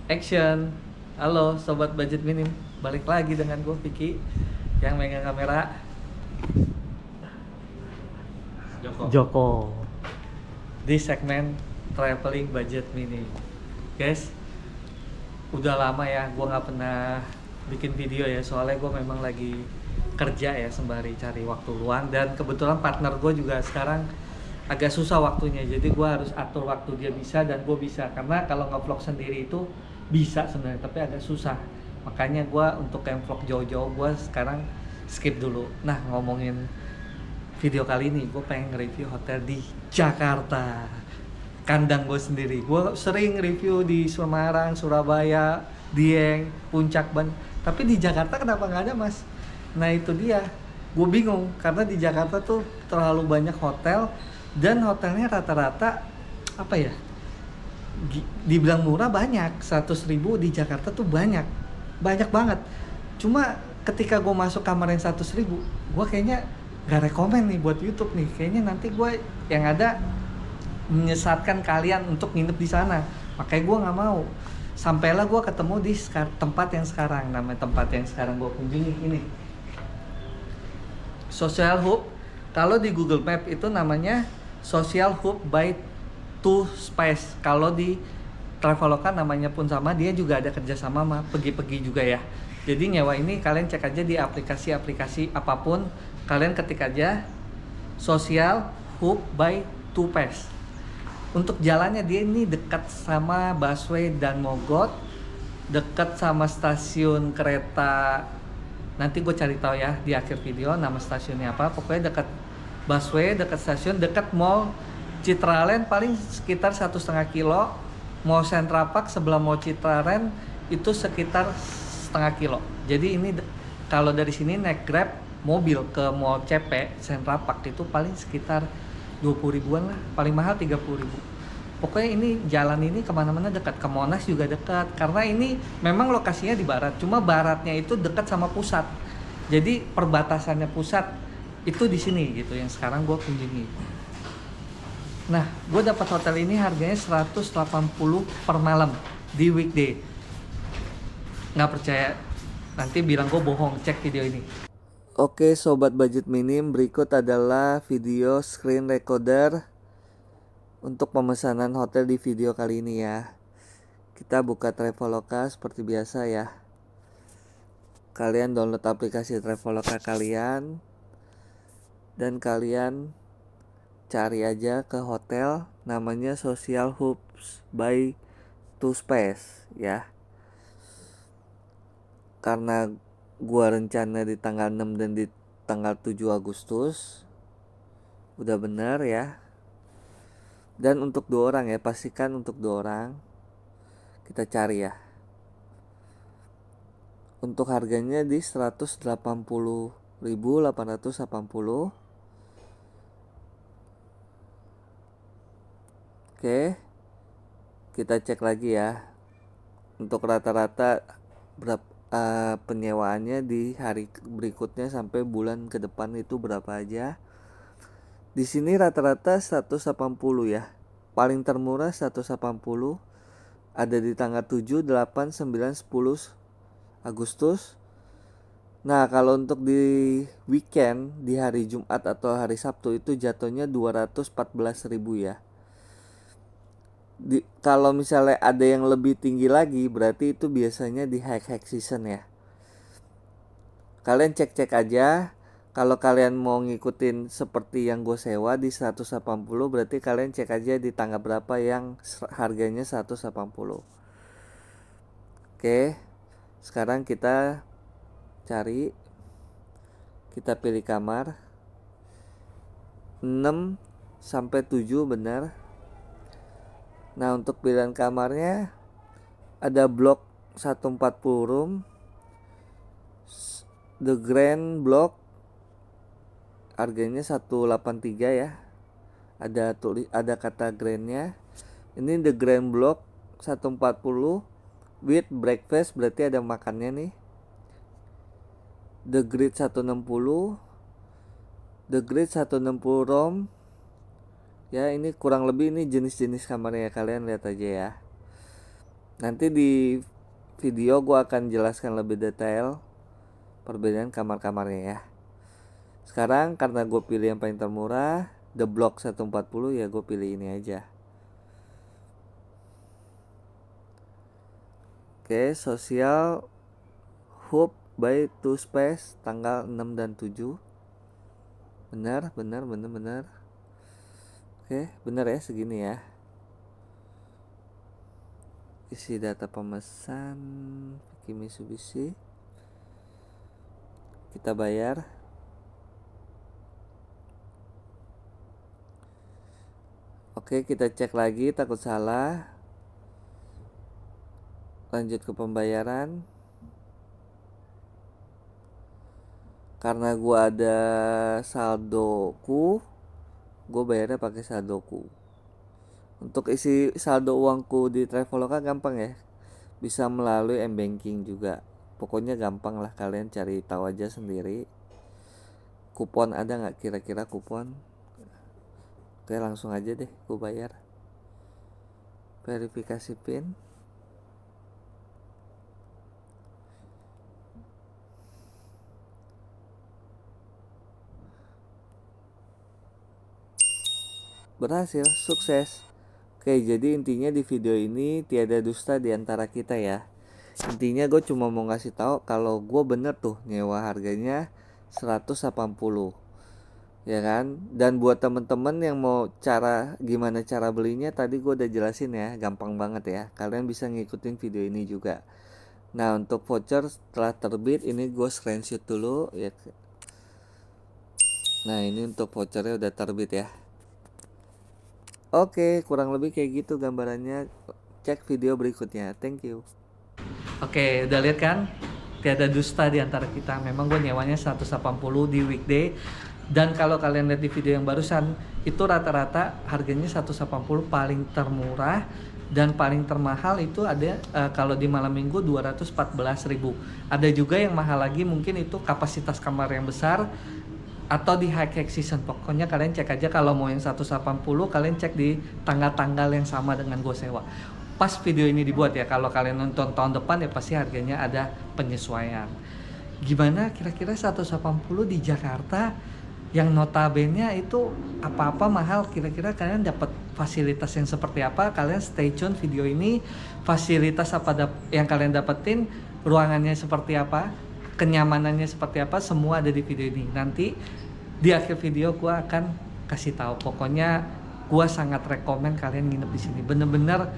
Action. Halo sobat budget minim, balik lagi dengan gue Vicky yang megang kamera. Joko di segmen traveling budget minim. Guys, udah lama ya gue nggak pernah bikin video ya, soalnya gue memang lagi kerja ya sembari cari waktu luang, dan kebetulan partner gue juga sekarang agak susah waktunya, jadi gue harus atur waktu dia bisa dan gue bisa, karena kalau nge-vlog sendiri itu bisa sebenarnya tapi agak susah. Makanya gue untuk yang vlog jauh-jauh gue sekarang skip dulu. Nah, ngomongin video kali ini gue pengen nge-review hotel di Jakarta, kandang gue sendiri. Gue sering review di Semarang, Surabaya, Dieng, Puncak, Ban, tapi di Jakarta kenapa nggak ada, mas? Nah itu dia, gue bingung karena di Jakarta tuh terlalu banyak hotel, dan hotelnya rata-rata apa ya, dibilang murah banyak, 100.000 di Jakarta tuh banyak banget. Cuma ketika gue masuk kamar yang 100.000, gue kayaknya gak rekomen nih buat YouTube nih. Kayaknya nanti gue yang ada menyesatkan kalian untuk nginep di sana. Makanya gue nggak mau. Sampailah gue ketemu di tempat yang sekarang. Namanya tempat yang sekarang gue kunjungi ini, Social Hub. Kalau di Google Map itu namanya Social Hub by Two Space. Kalau di Traveloka namanya pun sama, dia juga ada kerjasama sama Pergi-Pergi juga ya. Jadi nyewa ini kalian cek aja di aplikasi-aplikasi apapun, kalian ketik aja Social Hub by Two Space. Untuk jalannya dia ini dekat sama busway dan Mogot, dekat sama stasiun kereta. Nanti gue cari tahu ya di akhir video nama stasiunnya apa. Pokoknya dekat busway, dekat stasiun, dekat mall Citraland, paling sekitar 1,5 kilo. Mall Central Park sebelah mall Citraland itu sekitar setengah kilo. Jadi ini kalau dari sini naik Grab mobil ke mall CP Central Park itu paling sekitar 20 ribuan lah, paling mahal 30 ribu. Pokoknya ini jalan ini kemana-mana dekat, ke Monas juga dekat, karena ini memang lokasinya di barat, cuma baratnya itu dekat sama pusat. Jadi perbatasannya pusat itu di sini gitu, yang sekarang gue kunjungi. Nah, gue dapat hotel ini harganya 180 per malam di weekday. Nggak percaya? Nanti bilang gue bohong, cek video ini. Oke sobat budget minim, berikut adalah video screen recorder untuk pemesanan hotel di video kali ini ya. Kita buka Traveloka seperti biasa ya. Kalian download aplikasi Traveloka kalian, dan kalian cari aja ke hotel namanya Social Hubs by Two Space ya. Karena gua rencana di tanggal 6 dan di tanggal 7 Agustus, udah bener ya. Dan untuk 2 orang ya, pastikan untuk 2 orang. Kita cari ya. Untuk harganya di 180.880. Oke. Kita cek lagi ya. Untuk rata-rata berapa penyewaannya di hari berikutnya sampai bulan ke depan itu berapa aja. Di sini rata-rata 180 ya. Paling termurah 180, ada di tanggal 7, 8, 9, 10 Agustus. Nah, kalau untuk di weekend, di hari Jumat atau hari Sabtu itu jatuhnya 214.000 ya. Kalau misalnya ada yang lebih tinggi lagi, berarti itu biasanya di high season ya. Kalian cek-cek aja. Kalau kalian mau ngikutin seperti yang gue sewa di 180, berarti kalian cek aja di tanggal berapa yang harganya 180. Oke, sekarang kita cari, kita pilih kamar 6 sampai 7 benar. Nah, untuk pilihan kamarnya ada blok 140 room, The Grand Block, harganya 183 ya. Ada kata grandnya. Ini The Grand Block 140 with breakfast, berarti ada makannya nih. The Grid 160, The Grid 160 room. Ya, ini kurang lebih ini jenis-jenis kamarnya, kalian lihat aja ya. Nanti di video gue akan jelaskan lebih detail perbedaan kamar-kamarnya ya. Sekarang karena gue pilih yang paling termurah, The Block 140, ya gue pilih ini aja. Oke, Social Hub by Two Space tanggal 6 dan 7. Benar. Oke, benar ya, segini ya. Isi data pemesan Vicky Mitsubishi. Kita bayar. Oke, kita cek lagi, takut salah. Lanjut ke pembayaran. Karena gua ada saldoku, gue bayarnya pakai saldoku. Untuk isi saldo uangku di Traveloka gampang ya, bisa melalui m-banking juga. Pokoknya gampang lah, kalian cari tahu aja sendiri. Kupon ada nggak kira-kira kupon? Oke, langsung aja deh gue bayar. Verifikasi PIN. Berhasil, sukses. Oke, jadi intinya di video ini tiada dusta di antara kita ya. Intinya gue cuma mau ngasih tahu kalau gue bener tuh nyewa harganya 180, ya kan. Dan buat temen-temen yang mau gimana cara belinya, tadi gue udah jelasin ya, gampang banget ya. Kalian bisa ngikutin video ini juga. Nah, untuk voucher setelah terbit ini gue screenshot dulu ya. Nah, ini untuk vouchernya udah terbit ya. Oke, kurang lebih kayak gitu gambarannya. Cek video berikutnya. Thank you. Oke, udah lihat kan? Tiada dusta di antara kita. Memang gue nyewanya 180 di weekday. Dan kalau kalian lihat di video yang barusan, itu rata-rata harganya 180 paling termurah. Dan paling termahal itu ada kalau di malam minggu 214.000. Ada juga yang mahal lagi, mungkin itu kapasitas kamar yang besar atau di high season. Pokoknya kalian cek aja, kalau mau yang 180 kalian cek di tanggal-tanggal yang sama dengan gue sewa. Pas video ini dibuat ya, kalau kalian nonton tahun depan ya pasti harganya ada penyesuaian. Gimana kira-kira 180 di Jakarta yang notabene itu apa-apa mahal, kira-kira kalian dapat fasilitas yang seperti apa? Kalian stay tune video ini, fasilitas apa yang kalian dapetin, ruangannya seperti apa, kenyamanannya seperti apa, semua ada di video ini. Nanti di akhir video gue akan kasih tahu. Pokoknya gue sangat rekomen kalian nginep di sini. Bener-bener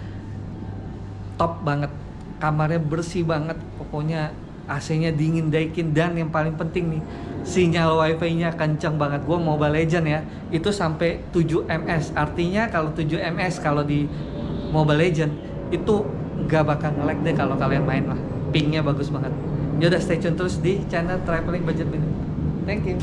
top banget, kamarnya bersih banget. Pokoknya AC-nya dingin, Daikin, dan yang paling penting nih, sinyal wifi-nya kenceng banget. Gue Mobile Legend ya, itu sampai 7 ms. Artinya kalau 7 ms kalau di Mobile Legend itu nggak bakal nge-lag deh kalau kalian main lah. Pingnya bagus banget. Yaudah, stay tune terus di channel Traveling Budget Minimum. Thank you.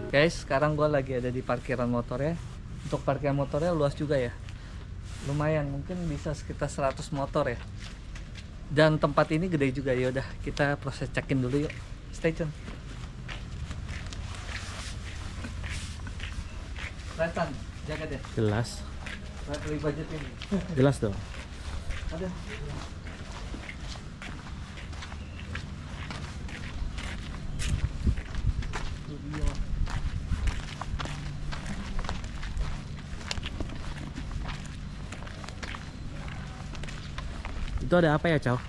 Guys, sekarang gue lagi ada di parkiran motor ya. Untuk parkiran motornya luas juga ya. Lumayan, mungkin bisa sekitar 100 motor ya. Dan tempat ini gede juga. Ya udah, kita proses check-in dulu yuk. Stay tune. Kelihatan, jaga deh. Jelas. Beli budget ini. Jelas dong. Ada. Studio. Itu ada apa ya, Chow?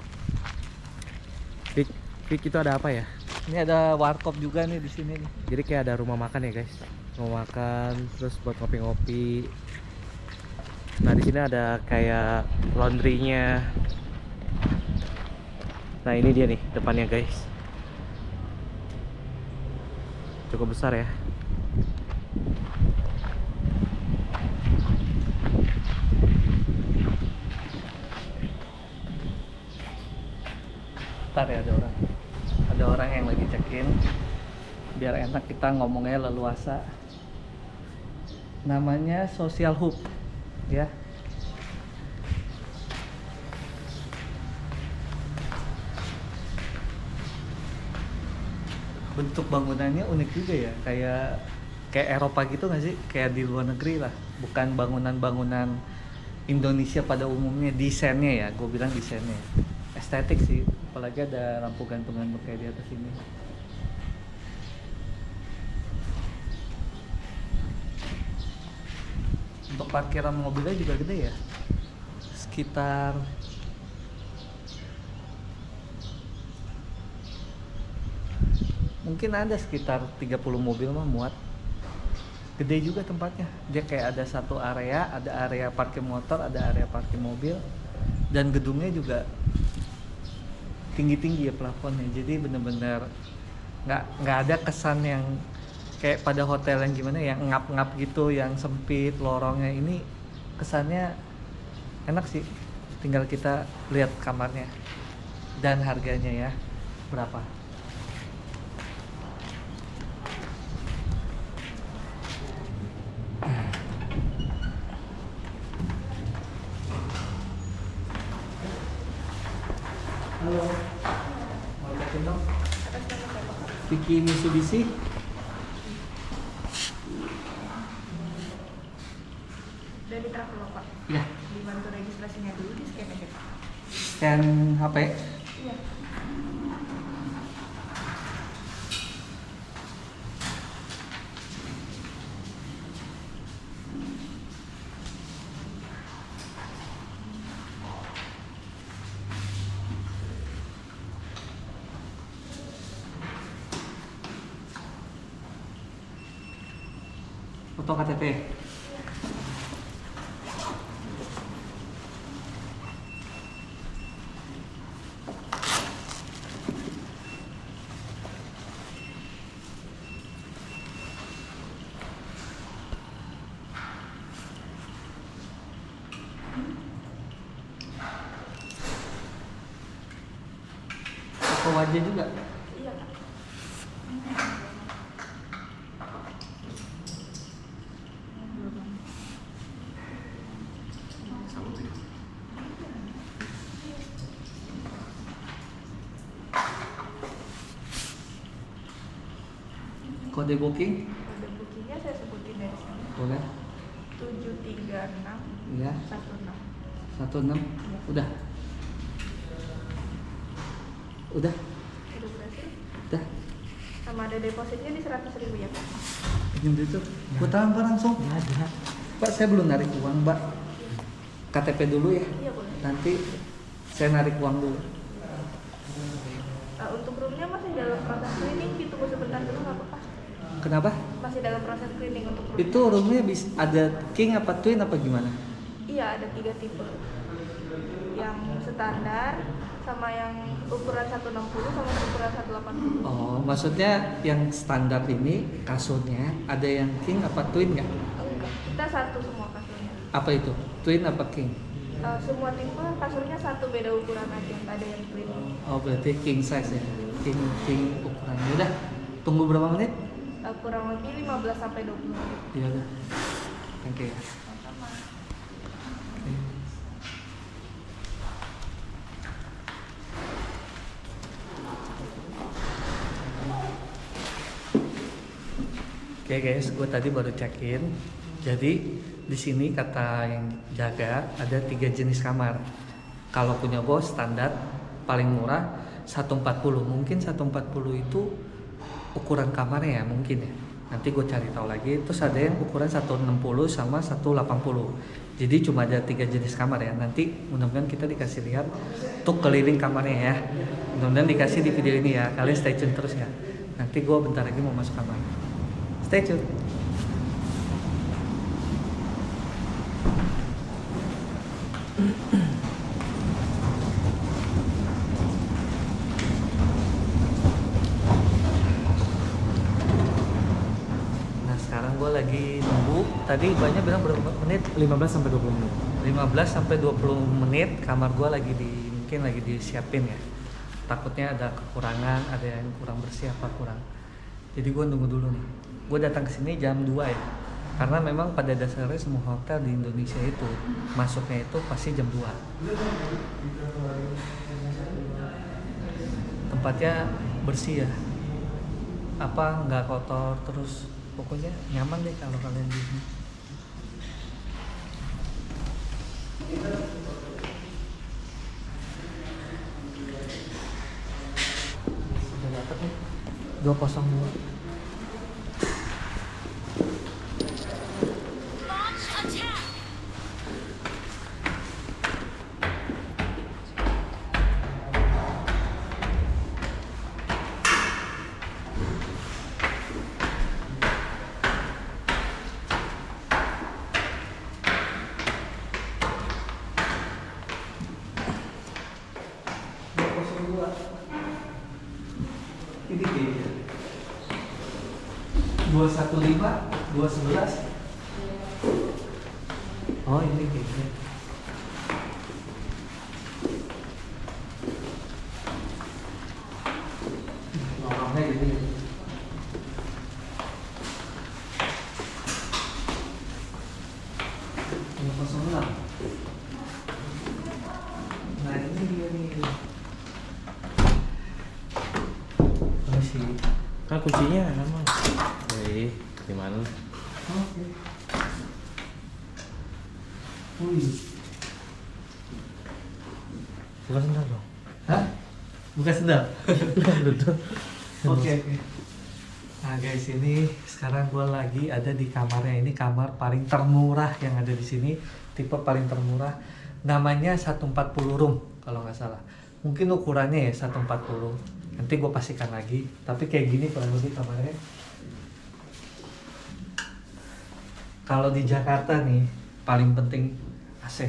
Fik itu ada apa ya? Ini ada warkop juga nih di sini nih. Jadi kayak ada rumah makan ya, guys. Rumah makan, terus buat ngopi-ngopi. Nah, di sini ada kayak laundry-nya. Nah, ini dia nih depannya, guys. Cukup besar ya. Ntar ya ada orang yang lagi check-in, biar enak kita ngomongnya leluasa. Namanya Social Hub ya. Bentuk bangunannya unik juga ya, kayak Eropa gitu nggak sih, kayak di luar negeri lah, bukan bangunan-bangunan Indonesia pada umumnya. Desainnya ya, gue bilang desainnya estetik sih, apalagi ada lampu gantung-gantung kayak di atas ini. Untuk parkiran mobilnya juga gede ya, sekitar mungkin ada sekitar 30 mobil mah muat. Gede juga tempatnya, dia kayak ada satu area, ada area parkir motor, ada area parkir mobil, dan gedungnya juga tinggi-tinggi ya plafonnya. Jadi bener-bener nggak ada kesan yang kayak pada hotel yang gimana, yang ngap-ngap gitu, yang sempit lorongnya. Ini kesannya enak sih, tinggal kita lihat kamarnya dan harganya ya berapa. Halo, mau check-in dong? Atas nama siapa, Pak? Vicky Mitsubishi. Dari Traveloka, Pak. Iya, Dibantu registrasinya dulu, di scan aja, Pak. scan HP. Iya. Foto KTP. Foto wajah juga. Iya, Pak. Kode booking. Kode bookingnya saya sebutin dari sini. Boleh. 736 Iya. 16. 16. Udah. Udah. Udah berhasil. Udah. Sama ada depositnya di 100.000 ya, Pak. Pinjam duit tuh. Gua transfer langsung. Ada. Pak, saya belum narik uang, Mbak. KTP dulu ya. Iya, boleh. Nanti saya narik uang dulu. Untuk roomnya masih dalam proses cleaning, ditunggu sebentar dulu nggak apa-apa. Kenapa? Masih dalam proses cleaning untuk room. Itu roomnya ada king apa twin apa gimana? Iya, ada 3 tipe. Yang standar, sama yang ukuran 160 sama ukuran 180. Oh, maksudnya yang standar ini kasurnya ada yang king apa twin nggak? Enggak, kita satu semua kasurnya. Apa itu? Twin apa king? Semua tipe kasurnya satu, beda ukuran aja, nggak ada yang twin. Oh, berarti king size ya. King ukurannya. Udah. Tunggu berapa menit? kurang lebih 15 sampai 20 menit. Iya udah. Thank you ya. Sama-sama. Oke guys, gue tadi baru check-in. Jadi di sini kata yang jaga ada 3 jenis kamar. Kalau punya gue standar paling murah 140. Mungkin 140 itu ukuran kamarnya ya mungkin ya. Nanti gue cari tahu lagi. Terus ada yang ukuran 160 sama 180. Jadi cuma ada 3 jenis kamar ya. Nanti mudah-mudahan kita dikasih lihat untuk keliling kamarnya ya. Mudah-mudahan dikasih di video ini ya. Kalian stay tune terus ya. Nanti gue bentar lagi mau masuk kamar. Stay tune. Nah sekarang gue lagi nunggu. Tadi banyak bilang berapa menit? 15 sampai 20 menit. 15 sampai 20 menit. Kamar gue lagi mungkin lagi disiapin ya. Takutnya ada kekurangan, ada yang kurang bersih apa kurang. Jadi gue nunggu dulu nih. Gue datang ke sini jam 2 ya. Karena memang pada dasarnya semua hotel di Indonesia itu masuknya itu pasti jam 2. Tempatnya bersih ya. Apa nggak kotor terus pokoknya nyaman deh kalau kalian di sini. Udah dapet nih 202. Ini kayaknya 215, 211. Oh ini kayaknya. Lorongnya gini. Ini 06. Nah ini dia nih. Masih. Kan kuncinya sama. Wih, gimana? Oke. Wih. Bukan sendal dong. Hah? Bukan sendal. Betul. Oke. Nah guys, ini sekarang gue lagi ada di kamarnya. Ini kamar paling termurah yang ada di sini, tipe paling termurah. Namanya 140 room kalau nggak salah. Mungkin ukurannya ya 140. Nanti gue pastikan lagi. Tapi kayak gini kurang lebih kamarnya. Kalau di Jakarta nih paling penting AC.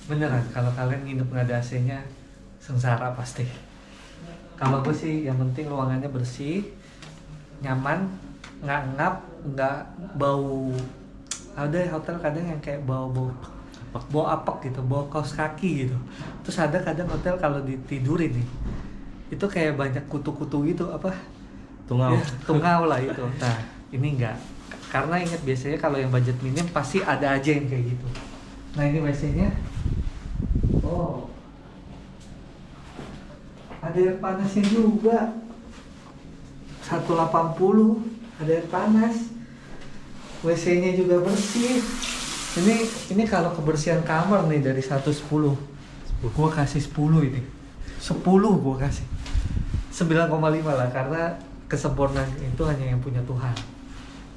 Beneran, kalau kalian nginep nggak ada AC-nya sengsara pasti. Kalau gue sih yang penting ruangannya bersih, nyaman, nggak ngap, nggak bau. Ada hotel kadang yang kayak bau apek gitu, bau kaos kaki gitu. Terus ada kadang hotel kalau ditidurin nih, itu kayak banyak kutu-kutu gitu apa? Tungau. Ya, tungau lah itu. Nah ini enggak, karena ingat biasanya kalau yang budget minim pasti ada aja yang kayak gitu. Nah ini WC-nya. Oh, ada air panasnya juga. 180 ada air panas. WC-nya juga bersih. Ini kalau kebersihan kamar nih dari 110, gua kasih 10 ini. 10 gua kasih. 9,5 lah karena kesempurnaan itu hanya yang punya Tuhan.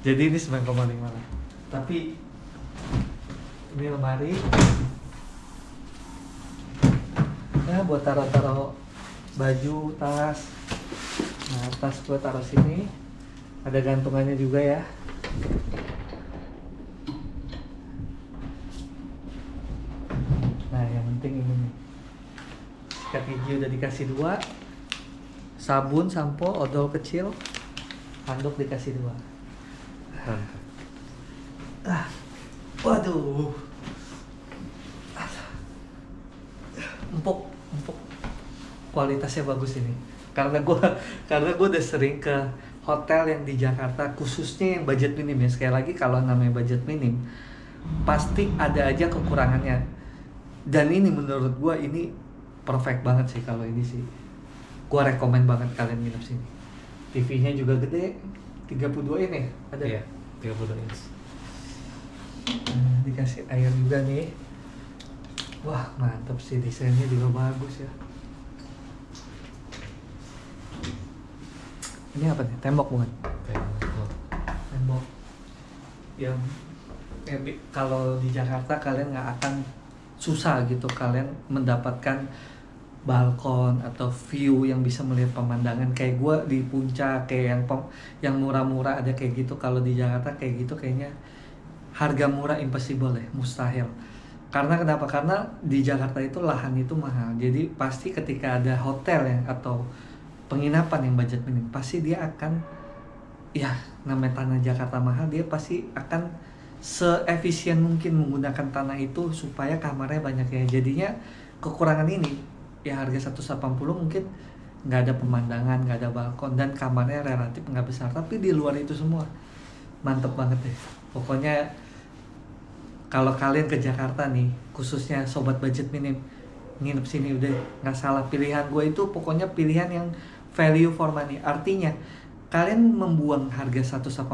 Jadi ini 9,5 lah. Tapi ini lemari. Ya buat taruh-taruh baju, tas. Nah, tas gue taruh sini. Ada gantungannya juga ya. Nah, yang penting ini nih. Sikat gigi udah dikasih 2. Sabun, sampo, odol kecil. Handuk dikasih 2. Waduh. Empuk. Kualitasnya bagus ini. Karena gue udah sering ke hotel yang di Jakarta khususnya yang budget minim ya, sekali lagi kalau namanya budget minim pasti ada aja kekurangannya, dan ini menurut gua ini perfect banget sih. Kalau ini sih gua rekomen banget kalian nginep sini. TV-nya juga gede, 32 in ya ada. Iya, 32 inch. Dikasih air juga nih. Wah mantap sih, desainnya juga bagus ya. Ini apa nih? Tembok bukan? Tembok yang kalau di Jakarta kalian nggak akan susah gitu kalian mendapatkan balkon atau view yang bisa melihat pemandangan kayak gue di puncak, kayak yang murah-murah ada kayak gitu. Kalau di Jakarta kayak gitu kayaknya harga murah impossible ya, mustahil. Karena kenapa? Karena di Jakarta itu lahan itu mahal. Jadi pasti ketika ada hotel yang atau penginapan yang budget minim, pasti dia akan, ya namanya tanah Jakarta mahal, dia pasti akan seefisien mungkin menggunakan tanah itu supaya kamarnya banyak ya. Jadinya kekurangan ini ya harga 180 mungkin nggak ada pemandangan, nggak ada balkon, dan kamarnya relatif nggak besar. Tapi di luar itu semua mantep banget deh. Pokoknya kalau kalian ke Jakarta nih, khususnya sobat budget minim, nginep sini udah nggak salah. Pilihan gue itu pokoknya pilihan yang value for money. Artinya kalian membuang harga 180,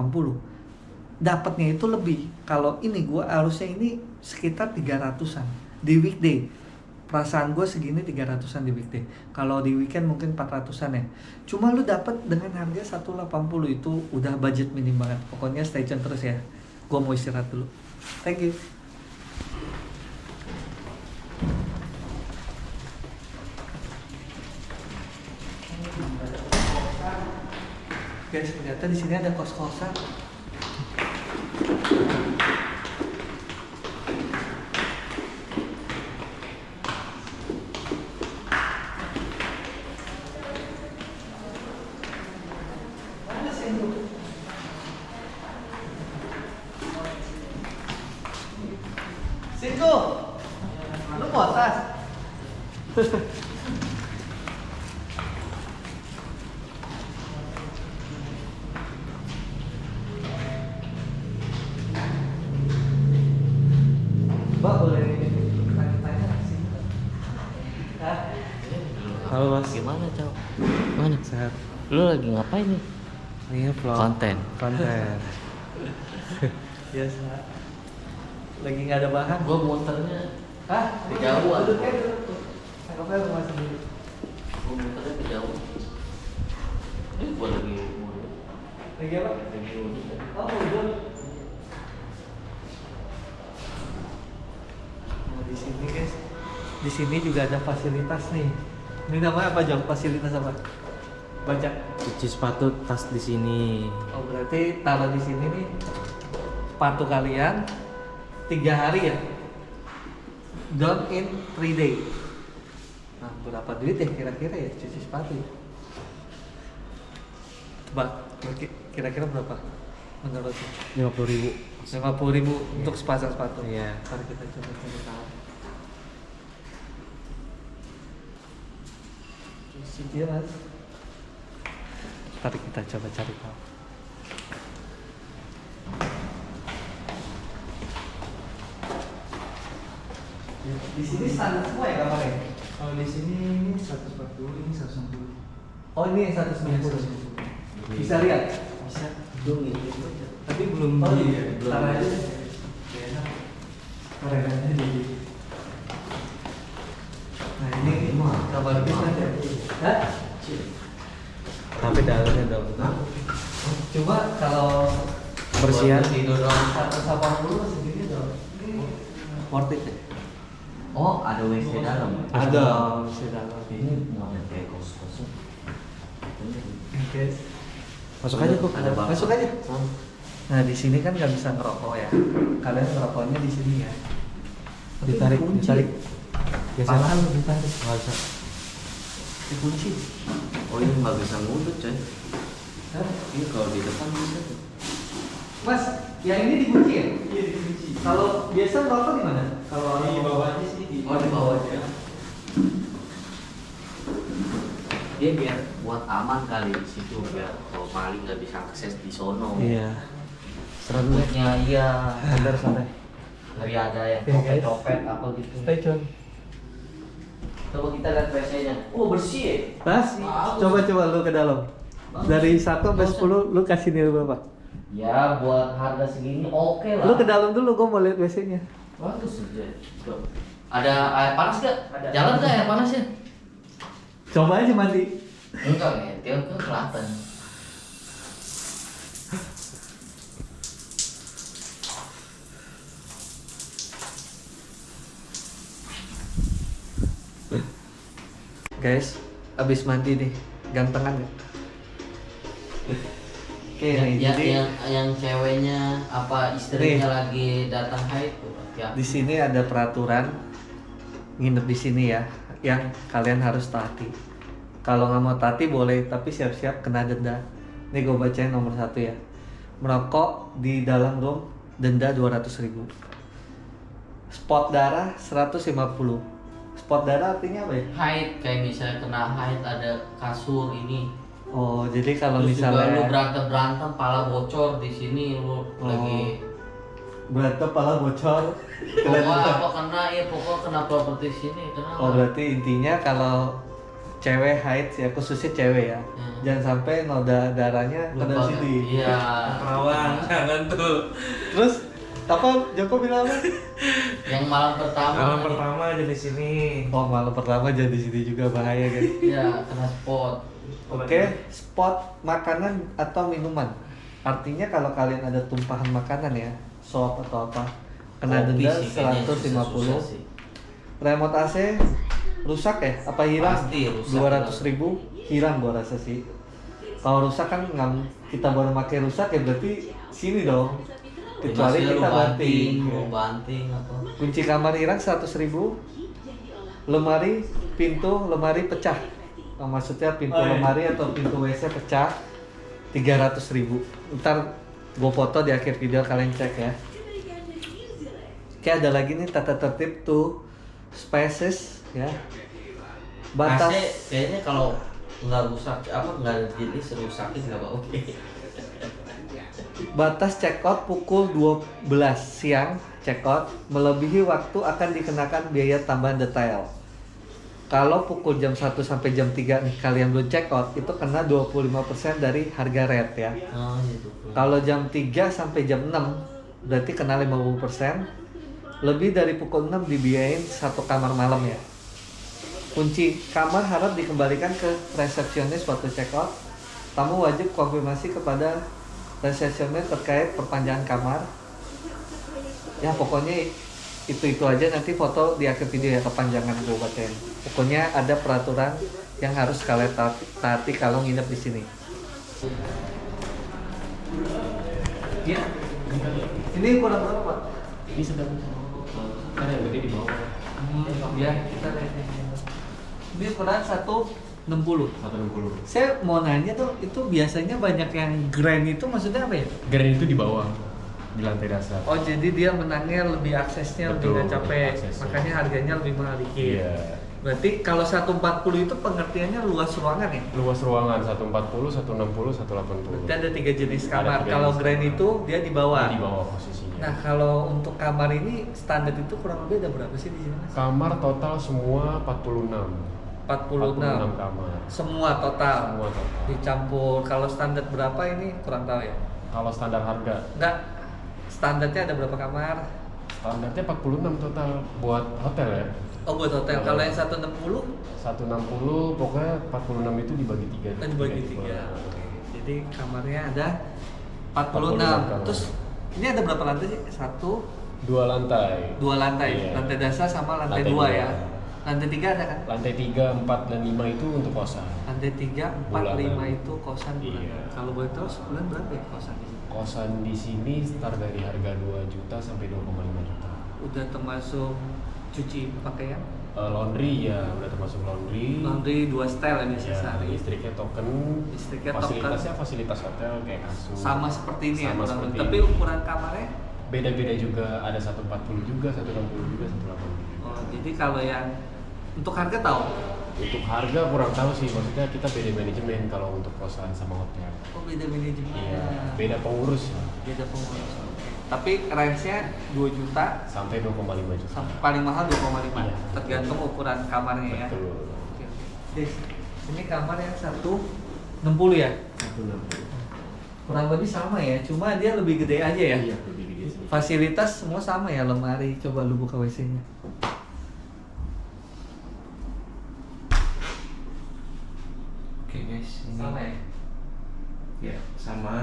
dapatnya itu lebih. Kalau ini gue harusnya ini sekitar 300-an di weekday. Perasaan gue segini 300-an di weekday. Kalau di weekend mungkin 400-an ya. Cuma lu dapat dengan harga 180, itu udah budget minim banget. Pokoknya stay tune terus ya. Gue mau istirahat dulu. Thank you. Guys, ternyata di sini ada kos-kosan. Mana sih itu? Sinko, lu puas? Mbak boleh tanya-tanya nggak sih? Hah? Halo Mas. Gimana, Cok? Mana? Sehat. Lu lagi ngapain nih? Ini vlog. Konten. Biasa. Lagi nggak ada bahan. Gua muternya Hah? Kejauhan. Duduk aja dulu. Anggapnya rumah sendiri. kejauh. Ini gua lagi muter. Lagi apa? Lagi muter. Oh, udah. Nah, di sini guys. Di sini juga ada fasilitas nih. Ini namanya apa, Jok? Fasilitas apa? Baca. Cuci sepatu, tas di sini. Oh, berarti taruh di sini nih sepatu kalian 3 hari ya. Down in 3 day. Nah, berapa duit ya kira-kira ya cuci sepatu ya? Tebak, kira-kira berapa menurutnya? 50.000. 50.000 untuk sepasang sepatu. Iya. Mari kita coba cari tahu. Cuci dia mas. Mari kita coba cari tahu. Di sini standar semua ya kamarnya? Kalau di sini ini 140, ini 160. Oh ini 190. Bisa lihat? Bisa. Lu gitu. Tapi belum Oh di iya, belum. taruh aja. Ya. Keren aja di. Nah ini kamar kita ya. Hah? Tapi dalamnya dalam. Coba kalau Bersihan. Tidur dong. 180 segini dong. Ini worth it ya? Oh, ada WC dalam. Ada bisa dalam. Ini nggak ada kayak kos-kosan. Oke. Masuk aja kok. Ada bang. Masuk aja. Nah di sini kan nggak bisa ngerokok ya. Kalian ngerokoknya di sini ya. Tapi Ditarik, dikunci. ditarik. Biasa. Paham lu ditarik. Nggak bisa. Dikunci. Oh, ini nggak bisa ngudut, coy. Hah? Ini kalau di depan bisa tuh. Mas, yang ini dikunci ya? Iya dikunci. Kalau biasa ngerokok di mana? Kalau Di bawahnya sih di. Oh, di bawah aja. dia biar buat aman kali di situ, biar kalau maling nggak bisa akses di sono. Iya. Serem deh. Takutnya iya, Sadar santai. ngeri ada yang Oke, guys. copet apa gitu. Stay tune. Coba kita lihat WC-nya. Oh bersih ya. Mas, coba lu ke dalam. Dari 1 sampai 10 lu kasih nilai berapa? Ya buat harga segini oke lah. Lu ke dalam dulu, gua mau lihat WC-nya. Bagus aja. Tuh. Ada air panas gak? Jalan gak air panasnya? Coba aja mandi. Enggak ya, dia kan kelihatan. Guys, abis mandi nih, gantengan gak? Oke nih, jadi yang ceweknya apa istrinya lagi datang haid tuh. Ya. di sini ada peraturan nginep di sini ya, yang kalian harus taati. Kalau nggak mau taati boleh, tapi siap-siap kena denda. Nih gue bacain nomor 1 ya. Merokok di dalam room denda 200.000. Spot darah 150. Spot darah artinya apa ya? Haid kayak misalnya kena haid ada kasur ini. Oh, jadi kalau Terus juga lu misalnya berantem pala bocor di sini lu lagi berantem pala bocor. pokoknya apa kena ya pokoknya kena properti sini kenapa? Oh, berarti intinya kalau cewek haid ya, khususnya cewek ya, jangan sampai noda darahnya kena Lupa. sini. Iya. Rawan, jangan tuh. Terus apa Joko bilang apa? Yang malam pertama. Malam pertama aja di sini. Oh, malam pertama jadi di sini juga bahaya guys. Iya, kena spot. Oke, spot makanan atau minuman. Artinya kalau kalian ada tumpahan makanan ya, sop atau apa, kena Kopi denda sih kayaknya 150. susah sih. Remote AC rusak ya? Apa hilang? Pasti rusak. 200.000 hilang gua rasa sih. Kalau rusak kan nggak, kita baru pakai rusak ya berarti sini dong. Kecuali Masih kita lu banting. lu banting atau Kunci kamar hilang 100.000. Lemari, pintu lemari pecah. Oh, maksudnya pintu lemari atau pintu WC pecah 300.000. Ntar gue foto di akhir video, kalian cek ya. Oke, ada lagi nih tata tertib tuh spaces ya. Batas AC kayaknya kalau nggak rusak apa nggak jadi serusakin nggak apa oke. batas check out pukul 12 siang check out, melebihi waktu akan dikenakan biaya tambahan detail. Kalau pukul jam 1 sampai jam 3 nih kalian belum check out, itu kena 25% dari harga rate ya. Oh gitu. Kalau jam 3 sampai jam 6 berarti kena 50%. Lebih dari pukul 6 dibiayain 1 kamar malam ya. Kunci kamar harap dikembalikan ke resepsionis waktu check out. Tamu wajib konfirmasi kepada resepsionis terkait perpanjangan kamar. Ya pokoknya itu aja, nanti foto di akhir video ya, kepanjangan gue bacain. Pokoknya ada peraturan yang harus kalian taati kalau nginep di sini. Ya. Ini kurang berapa, Pak? Ini sedang kan yang gede di bawah. Ya, kita lihat. Ini ukuran 160. 160. Saya mau nanya tuh, itu biasanya banyak yang grand itu maksudnya apa ya? Grand itu di bawah di lantai dasar. Oh, jadi dia menangnya lebih aksesnya lebih Betul, nggak capek, aksesnya. makanya harganya lebih mahal dikit. Iya. Berarti kalau 140 itu pengertiannya luas ruangan ya? Luas ruangan 140, 160, 180. Berarti ada 3 jenis Ada kamar. 3 Kalau jenis grand kamar. itu dia di bawah. Di bawah posisinya. Nah, kalau untuk kamar ini standar itu kurang lebih ada berapa sih di sini, Mas? Kamar total semua 46. 46. kamar. Semua total. Semua total. Dicampur. Kalau standar berapa ini kurang tahu ya. Kalau standar harga, Enggak. Standarnya ada berapa kamar? standarnya 46 total buat hotel ya. Oh, buat hotel. Kalau yang 160 160 pokoknya 46 itu dibagi 3. kan dibagi 3. Jadi kamarnya ada 46. 46 kamar. Terus ini ada berapa lantai sih? 1, 2 lantai. 2 lantai. Iya. Lantai dasar sama lantai, Lantai 2 dua. ya. Lantai 3 ada kan? Lantai 3, 4 dan 5 itu untuk kosan. Lantai 3, 4, Bulanan. 5 itu kosan bulanan. Iya. Kalau boleh tahu sebulan berapa ya kosan di sini? Kosan di sini start dari harga 2 juta sampai 2,5 juta. Udah termasuk cuci pakaian? Laundry ya udah termasuk laundry. Laundry 2 style ya biasa Ya, sehari. listriknya token. Listriknya Fasilitasnya fasilitas hotel kayak kasur. Sama seperti ini ya, Sama kurang seperti lebih. Tapi ini. ukuran kamarnya? Beda-beda juga, ada 140 juga, 160 juga, 180 juga. Oh, jadi kalau yang untuk harga tahu Untuk harga kurang tahu sih, maksudnya kita beda manajemen kalau untuk kosan sama hotel. Oh, beda manajemen. Iya, beda pengurus Beda pengurus. Tapi range-nya 2 juta sampai 2,5 juta. sampai paling mahal 2,5. Iya. Tergantung ukuran kamarnya ya. Betul. Oke. Des, ini kamar yang 160 ya? 160. Kurang lebih sama ya, cuma dia lebih gede aja ya. Iya, lebih gede sih. Fasilitas semua sama ya, lemari. Coba lu buka WC-nya. Oke guys, ini Sama ya? ya sama.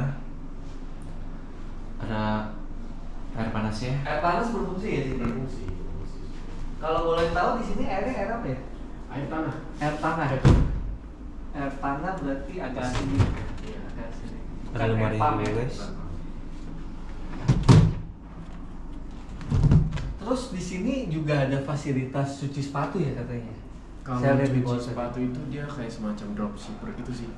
Ada air panasnya. Air panas berfungsi ya sini. Berfungsi. Kalau boleh tahu di sini airnya air apa ya? Air tanah. Air tanah. Air tanah berarti agak sini. Iya. Agak sini. Ada lemari air pump juga, ya. guys. Terus di sini juga ada fasilitas cuci sepatu ya katanya. Kalau Saya lihat di cuci bawah sepatu itu dia kayak semacam dropshipper gitu sih.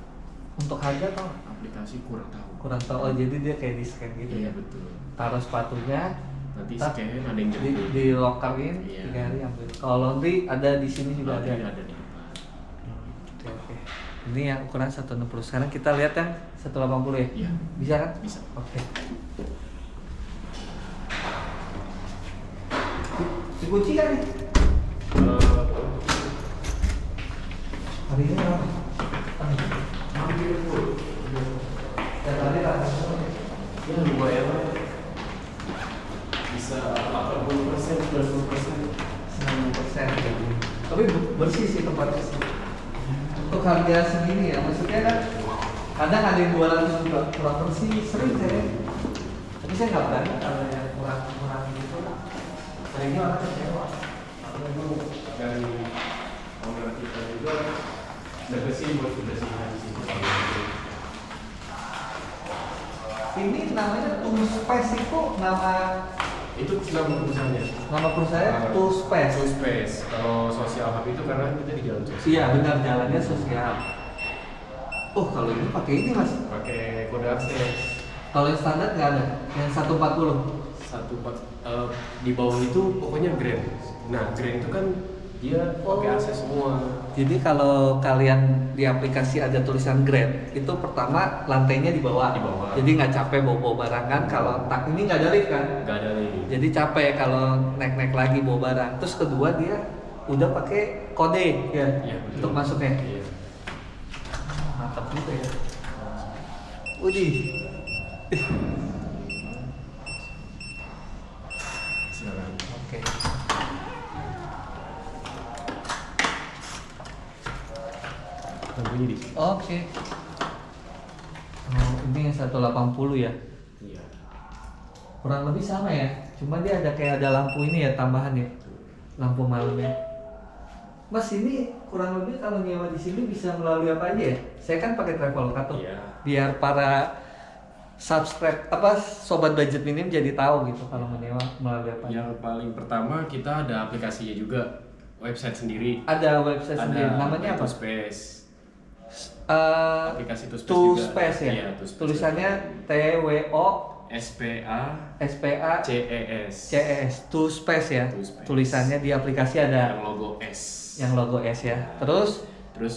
Untuk harga tau? Aplikasi kurang tahu. Kurang tahu. Oh, jadi dia kayak di scan gitu Iya ya. betul. Taruh sepatunya, Nanti tat- scan ada yang jemput. di lockerin, Iya. 3 hari ambil. Kalau laundry ada di sini juga Laundry ada. ada di depan. Oke, oke. Ini yang ukuran 160. Sekarang kita lihat yang 180 ya? Iya. Bisa kan? Bisa. Oke. Dikunci kan nih? Hari ini berapa? Dan tadi rasanya Ya lumayan lah. Bisa 80%, 90%. 90%. Tapi bersih sih tempatnya sih. Untuk harga segini ya, maksudnya kan kadang ada yang 200 juga kurang bersih, sering saya. Tapi saya nggak berani kalau yang kurang gitu. Seringnya orang kecewa. Karena itu dari owner kita juga berbersih buat kebersihan di situ. Ini namanya Two Space itu nama Itu nama perusahaannya. perusahaan Two Space. Two Space. Kalau sosial hub itu karena kita di jalan sosial. Iya benar, jalannya sosial. Oh kalau ini pakai ini mas. Pakai kode akses. Kalau yang standar nggak ada, yang 140. Di bawah itu pokoknya grand. Nah grand itu kan dia pakai akses semua. Jadi kalau kalian di aplikasi ada tulisan Grab, itu pertama lantainya di bawah. Di bawah. Jadi nggak capek bawa barang kan. Kalau tak ini nggak ada lift kan. Gak ada nih. Jadi capek kalau naik lagi bawa barang. Terus kedua dia udah pakai kode ya Iya, betul. untuk masuknya. Iya. Mantap juga ya. Udih. Silakan. Oke. Lampunya di sini. Oke. Oh, ini yang 180 ya. Iya. Kurang lebih sama ya. Cuma dia ada kayak ada lampu ini ya tambahan ya. Lampu malamnya. Mas ini kurang lebih kalau nyewa di sini bisa melalui apa aja ya? Saya kan pakai Traveloka tuh. Iya. Biar para subscribe sobat budget minim jadi tahu gitu kalau menyewa melalui apa aja. Yang paling pertama kita ada aplikasinya juga, website sendiri. Ada website Ada sendiri. Namanya apa? Two Space. Aplikasi Two Space Two juga. Space ya. Iya, Two Space. Tulisannya TWO SPA SPA CES. CS Two Space ya. Two Space. Tulisannya di aplikasi ada Yang logo S. yang logo S ya. Terus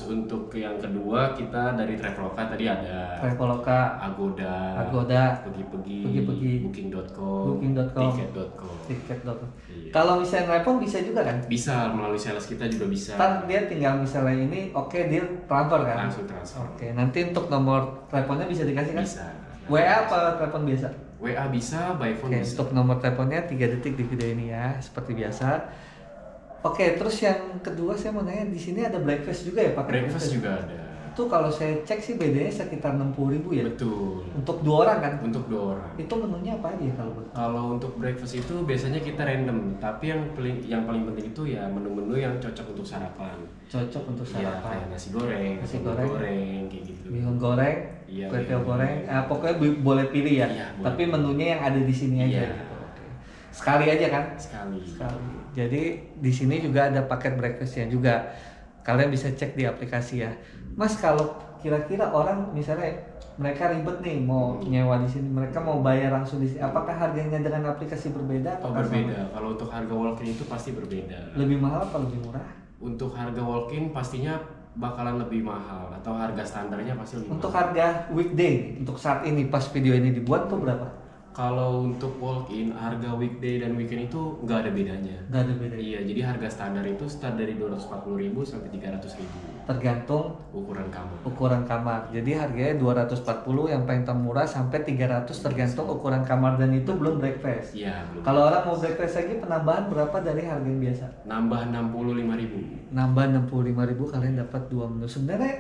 untuk yang kedua kita dari Traveloka tadi ada Traveloka, Agoda, Pergi-Pergi, Booking.com, Booking.com, Tiket.com. Tiket.com. Iya. Kalau misalnya telepon bisa juga kan? Bisa melalui sales kita juga bisa. Kan dia tinggal misalnya ini oke dia transfer kan? Langsung transfer. Oke, nanti untuk nomor teleponnya bisa dikasih kan? Bisa. WA apa telepon biasa? WA bisa, by phone Oke, bisa. untuk nomor teleponnya 3 detik di video ini ya, seperti biasa. Oke, terus yang kedua saya mau nanya di sini ada breakfast juga ya pakai Breakfast juga ada. Itu kalau saya cek sih bedanya sekitar 60.000 ya. Betul. Untuk 2 orang kan? Untuk 2 orang. Itu menunya apa aja ya kalau boleh? Kalau untuk breakfast itu biasanya kita random, tapi yang paling penting itu ya menu-menu yang cocok untuk sarapan. Cocok untuk Iya, kayak sarapan. nasi goreng, Nasi bihun goreng. kayak gitu. Bihun goreng, Iya, kue tiaw bihun goreng, goreng. pokoknya boleh pilih ya. Iya, boleh. Tapi menunya yang ada di sini aja. Iya. Gitu. Oke. Sekali aja kan? Sekali. Sekali. Jadi di sini juga ada paket breakfastnya juga. Kalian bisa cek di aplikasi ya. Mas kalau kira-kira orang misalnya mereka ribet nih mau nyewa di sini, mereka mau bayar langsung di sini. Apakah harganya dengan aplikasi berbeda? Oh Apakah berbeda. sama? Kalau untuk harga walk-in itu pasti berbeda. Lebih mahal atau lebih murah? Untuk harga walk-in pastinya bakalan lebih mahal atau harga standarnya pasti lebih Untuk mahal. harga weekday untuk saat ini pas video ini dibuat tuh berapa? Kalau untuk walk-in, harga weekday dan weekend itu nggak ada bedanya. Nggak ada bedanya. Iya, jadi harga standar itu start dari 240.000 sampai 300.000 Tergantung ukuran kamar. ukuran kamar. Jadi harganya 240 yang paling termurah sampai 300 tergantung ukuran kamar dan itu belum breakfast. Iya, belum. Kalau orang mau breakfast lagi penambahan berapa dari harga yang biasa? Nambah 65.000. Nambah 65.000 kalian dapat 2 menu. Sebenarnya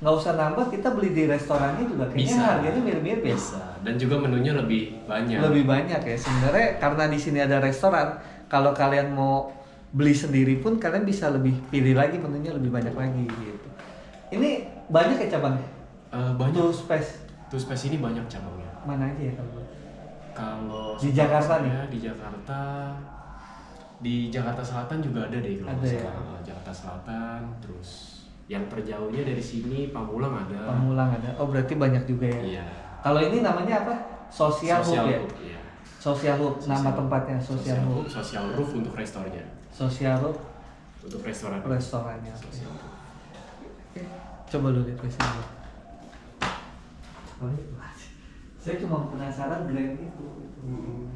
nggak usah nambah, kita beli di restorannya juga kayaknya Bisa. harganya mirip-mirip ya. Bisa. Dan juga menunya lebih banyak. Lebih banyak ya. Sebenarnya karena di sini ada restoran, kalau kalian mau beli sendiri pun kalian bisa lebih pilih lagi menunya lebih banyak lagi gitu. Ini banyak ya cabangnya? Banyak. Two space. Two space ini banyak cabangnya. Mana aja ya kalau? Kalau Di Jakarta nih? saya di Jakarta Selatan juga ada deh kalau Ada nggak ya? salah. Jakarta Selatan, terus yang terjauhnya dari sini Pamulang ada. Pamulang ada. Oh berarti banyak juga ya. Iya. Kalau ini namanya apa? Social Hub ya. Hub, iya. Social Hub nama tempatnya Social Hub. Social Roof untuk restornya. Social Hub Untuk restoran. restorannya. Social Roof. Oke. Coba lu lihat restoran. Saya cuma penasaran Grand itu.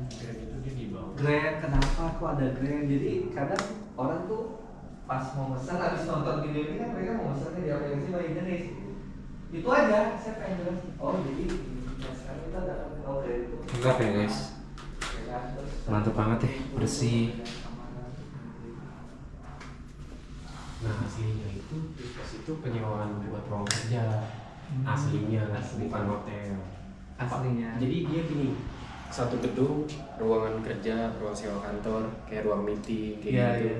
Dan itu dia di bawah. Grand kenapa kok ada Grand? Jadi kadang orang tuh pas mau pesan habis nonton video ini kan mereka mau pesannya di aplikasi My Indonesia. Itu aja saya pengen bilang. Oh jadi sekarang kita dapat tahu dari itu. Lengkap ya guys. Mantap banget ya, bersih. Nah aslinya itu pas itu penyewaan buat ruang kerja. Aslinya, bukan hotel. Aslinya. Jadi dia gini, satu gedung, ruangan kerja, ruang sewa kantor, kayak ruang meeting, kayak Iya, gitu. iya.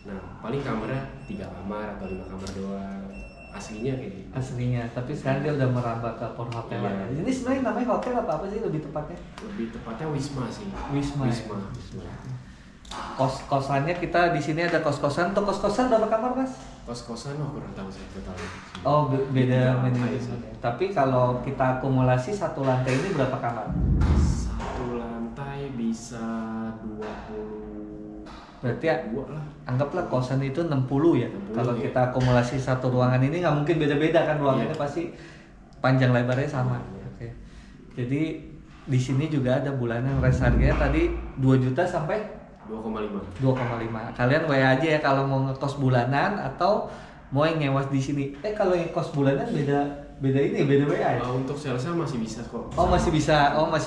Nah, paling kamarnya 3 kamar atau 5 kamar doang. Aslinya kayak gitu. Aslinya, tapi sekarang dia udah merambah ke hotel. Iya. Ini sebenarnya namanya hotel apa sih lebih tepatnya? Lebih tepatnya Wisma sih. Wisma. Wisma. Kos-kosannya kita di sini ada kos-kosan. Untuk kos-kosan berapa kamar, Mas? Kos-kosan kurang tahu saya totalnya. Oh, beda Tiga manajemen. lantai sih. Tapi kalau kita akumulasi satu lantai ini berapa kamar? Satu lantai bisa 22 Berarti ya, lah. anggaplah kosan itu 60 ya. 60 Kalau ya. kita akumulasi satu ruangan ini nggak mungkin beda-beda kan ruangannya Iya. pasti panjang lebarnya sama. Iya. Oke. Jadi di sini juga ada bulanan rest harganya tadi 2 juta sampai 2,5. 2,5. Kalian WA aja ya kalau mau ngekos bulanan atau mau yang nyewa di sini. Kalau yang kos bulanan beda ini beda WA ya. Untuk salesnya masih bisa kok. Oh masih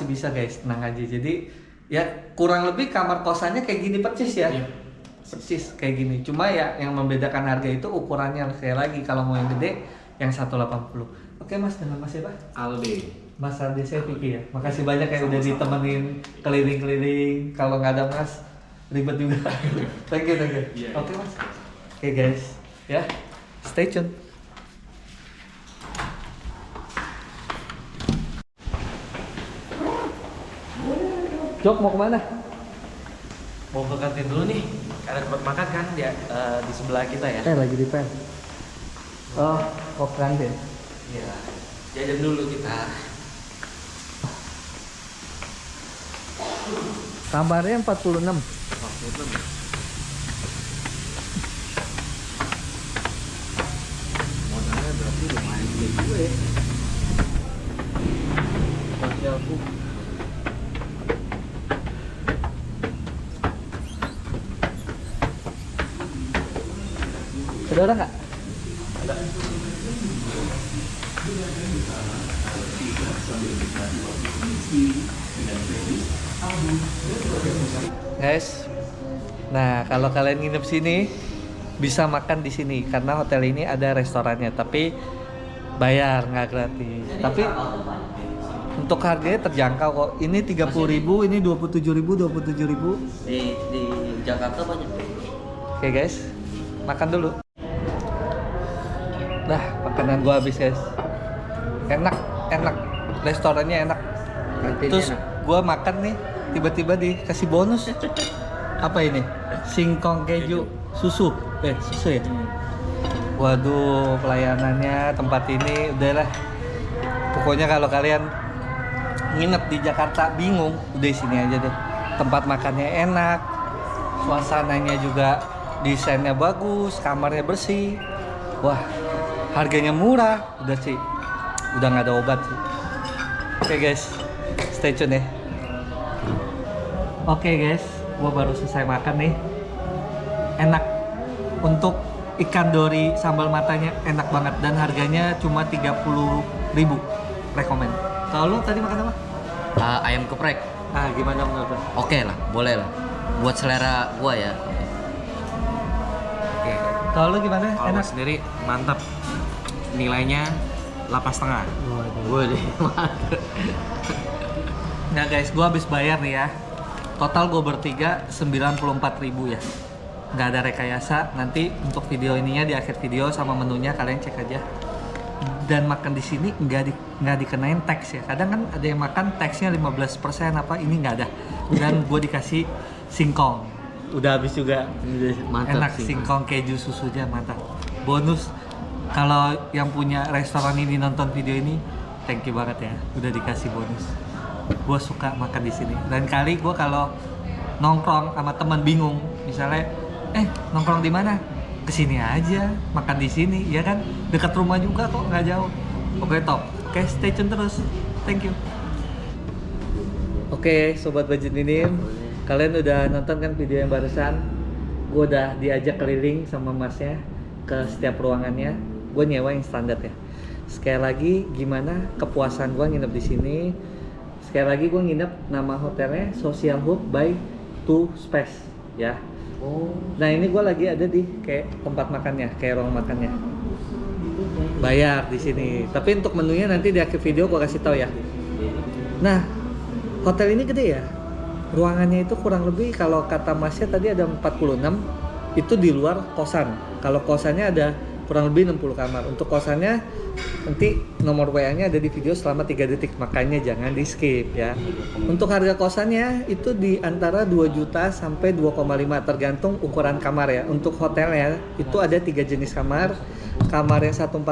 bisa guys, tenang aja. Jadi ya kurang lebih kamar kosannya kayak gini persis ya. Iya. Persis kayak gini. Cuma ya yang membedakan harga itu ukurannya sekali lagi. Kalau mau yang gede yang 180. Oke Mas, dengan Mas siapa? Alde. Mas Ardi saya Vicky ya. Makasih banyak ya udah ditemenin keliling-keliling. Kalau nggak ada Mas ribet juga. Thank you. Iya, Oke iya. Mas. Oke guys, ya stay tune. Jok mau kemana? Mau ke kantin dulu nih. Ada tempat makan kan di sebelah kita ya. Lagi di pen. Oh, mau ke kantin. Iya. Jajan dulu kita. Kamarnya 46. Modalnya berarti lumayan gede juga ya. Social Hub. Ada orang nggak? Guys, nah kalau kalian nginep sini bisa makan di sini karena hotel ini ada restorannya, tapi bayar nggak gratis. Tapi untuk harganya terjangkau kok. Ini 30.000, ini 27.000, 27.000. Di Jakarta banyak. Oke guys, makan dulu. Nah, makanan gua habis guys. Enak. Restorannya enak. Kantinnya Terus enak. gua makan nih, tiba-tiba dikasih bonus. Apa ini? Singkong keju susu. Susu ya? Waduh, pelayanannya tempat ini udahlah. Pokoknya kalau kalian nginep di Jakarta bingung, udah sini aja deh. Tempat makannya enak, suasananya juga desainnya bagus, kamarnya bersih. Wah, harganya murah, udah sih, udah nggak ada obat sih. Oke guys, stay tune ya. Oke guys, gua baru selesai makan nih. Enak. Untuk ikan dori sambal matanya enak banget dan harganya cuma 30.000. Rekomen. Kalau lu tadi makan apa? Ayam geprek. Ah, gimana menurut lu? Oke lah, boleh lah. Buat selera gua ya. Oke. Kalau lu gimana? Kalau Enak. gua sendiri mantap. Nilainya 8,5. Boleh. Nah guys, gua habis bayar nih ya. Total gua bertiga 94.000 ya. Nggak ada rekayasa. Nanti untuk video ininya di akhir video sama menunya kalian cek aja. Dan makan di sini nggak dikenain tax ya. Kadang kan ada yang makan taxnya 15% apa, ini nggak ada. Dan gue dikasih singkong. Udah habis juga. Mantap Enak sih. singkong keju susunya mantap. Bonus kalau yang punya restoran ini nonton video ini, thank you banget ya. Udah dikasih bonus. Gue suka makan di sini. Dan kali gue kalau nongkrong sama teman bingung, misalnya, nongkrong di mana? Kesini aja, makan di sini, ya kan? Dekat rumah juga kok, nggak jauh. Oke top. Oke, stay tune terus. Thank you. Oke, sobat budget minim, kalian udah nonton kan video yang barusan? Gue udah diajak keliling sama masnya ke setiap ruangannya. Gue nyewa yang standar ya. Sekali lagi, gimana kepuasan gue nginep di sini? Sekali lagi gue nginep, nama hotelnya Social Hub by Two Space ya. Nah ini gue lagi ada di kayak tempat makannya, kayak ruang makannya. Bayar di sini. Tapi untuk menunya nanti di akhir video gue kasih tahu ya. Nah, hotel ini gede ya. Ruangannya itu kurang lebih kalau kata Masnya tadi ada 46, itu di luar kosan. Kalau kosannya ada kurang lebih 60 kamar. Untuk kosannya nanti nomor WA-nya ada di video selama 3 detik, makanya jangan di skip ya. Untuk harga kosannya itu di antara 2 juta sampai 2,5 tergantung ukuran kamar ya. Untuk hotelnya itu ada 3 jenis kamar. Kamar yang 140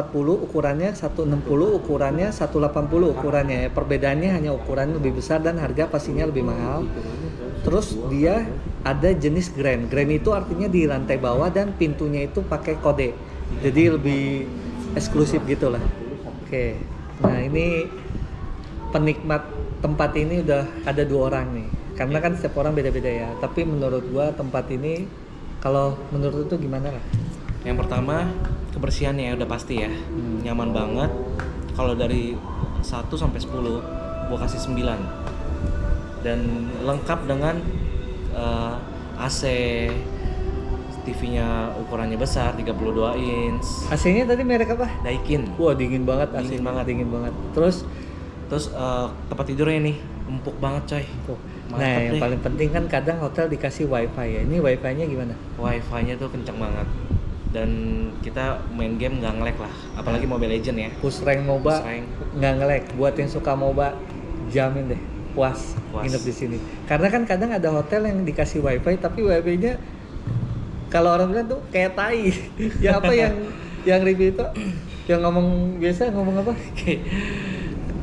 ukurannya, 160 ukurannya, 180 ukurannya ya. Perbedaannya hanya ukuran lebih besar dan harga pastinya lebih mahal. Terus dia ada jenis grand. Grand itu artinya di lantai bawah dan pintunya itu pakai kode. Jadi lebih eksklusif gitu lah. Oke. Nah, ini penikmat tempat ini udah ada 2 orang nih. Karena kan setiap orang beda-beda ya. Tapi menurut gua tempat ini, kalau menurut itu gimana lah? Yang pertama, kebersihannya udah pasti ya. Nyaman banget. Kalau dari 1 sampai 10, gua kasih 9. Dan lengkap dengan AC, TV-nya ukurannya besar, 32 inch. AC-nya tadi merek apa? Daikin. Wah, dingin banget AC. Dingin banget. Dingin banget. Terus Tempat tidurnya nih empuk banget coy. nah, yang paling penting kan kadang hotel dikasih wifi ya. Ini wifi-nya gimana? Wifi-nya tuh kencang banget. Dan kita main game nggak nge-lag lah, apalagi Mobile Legend ya. Push rank MOBA Push rank. nggak nge-lag. Buat yang suka MOBA, jamin deh puas nginep di sini. Karena kan kadang ada hotel yang dikasih wifi tapi wifi-nya kalau orang bilang tuh kayak tai. Ya apa yang review itu yang ngomong biasa ngomong apa?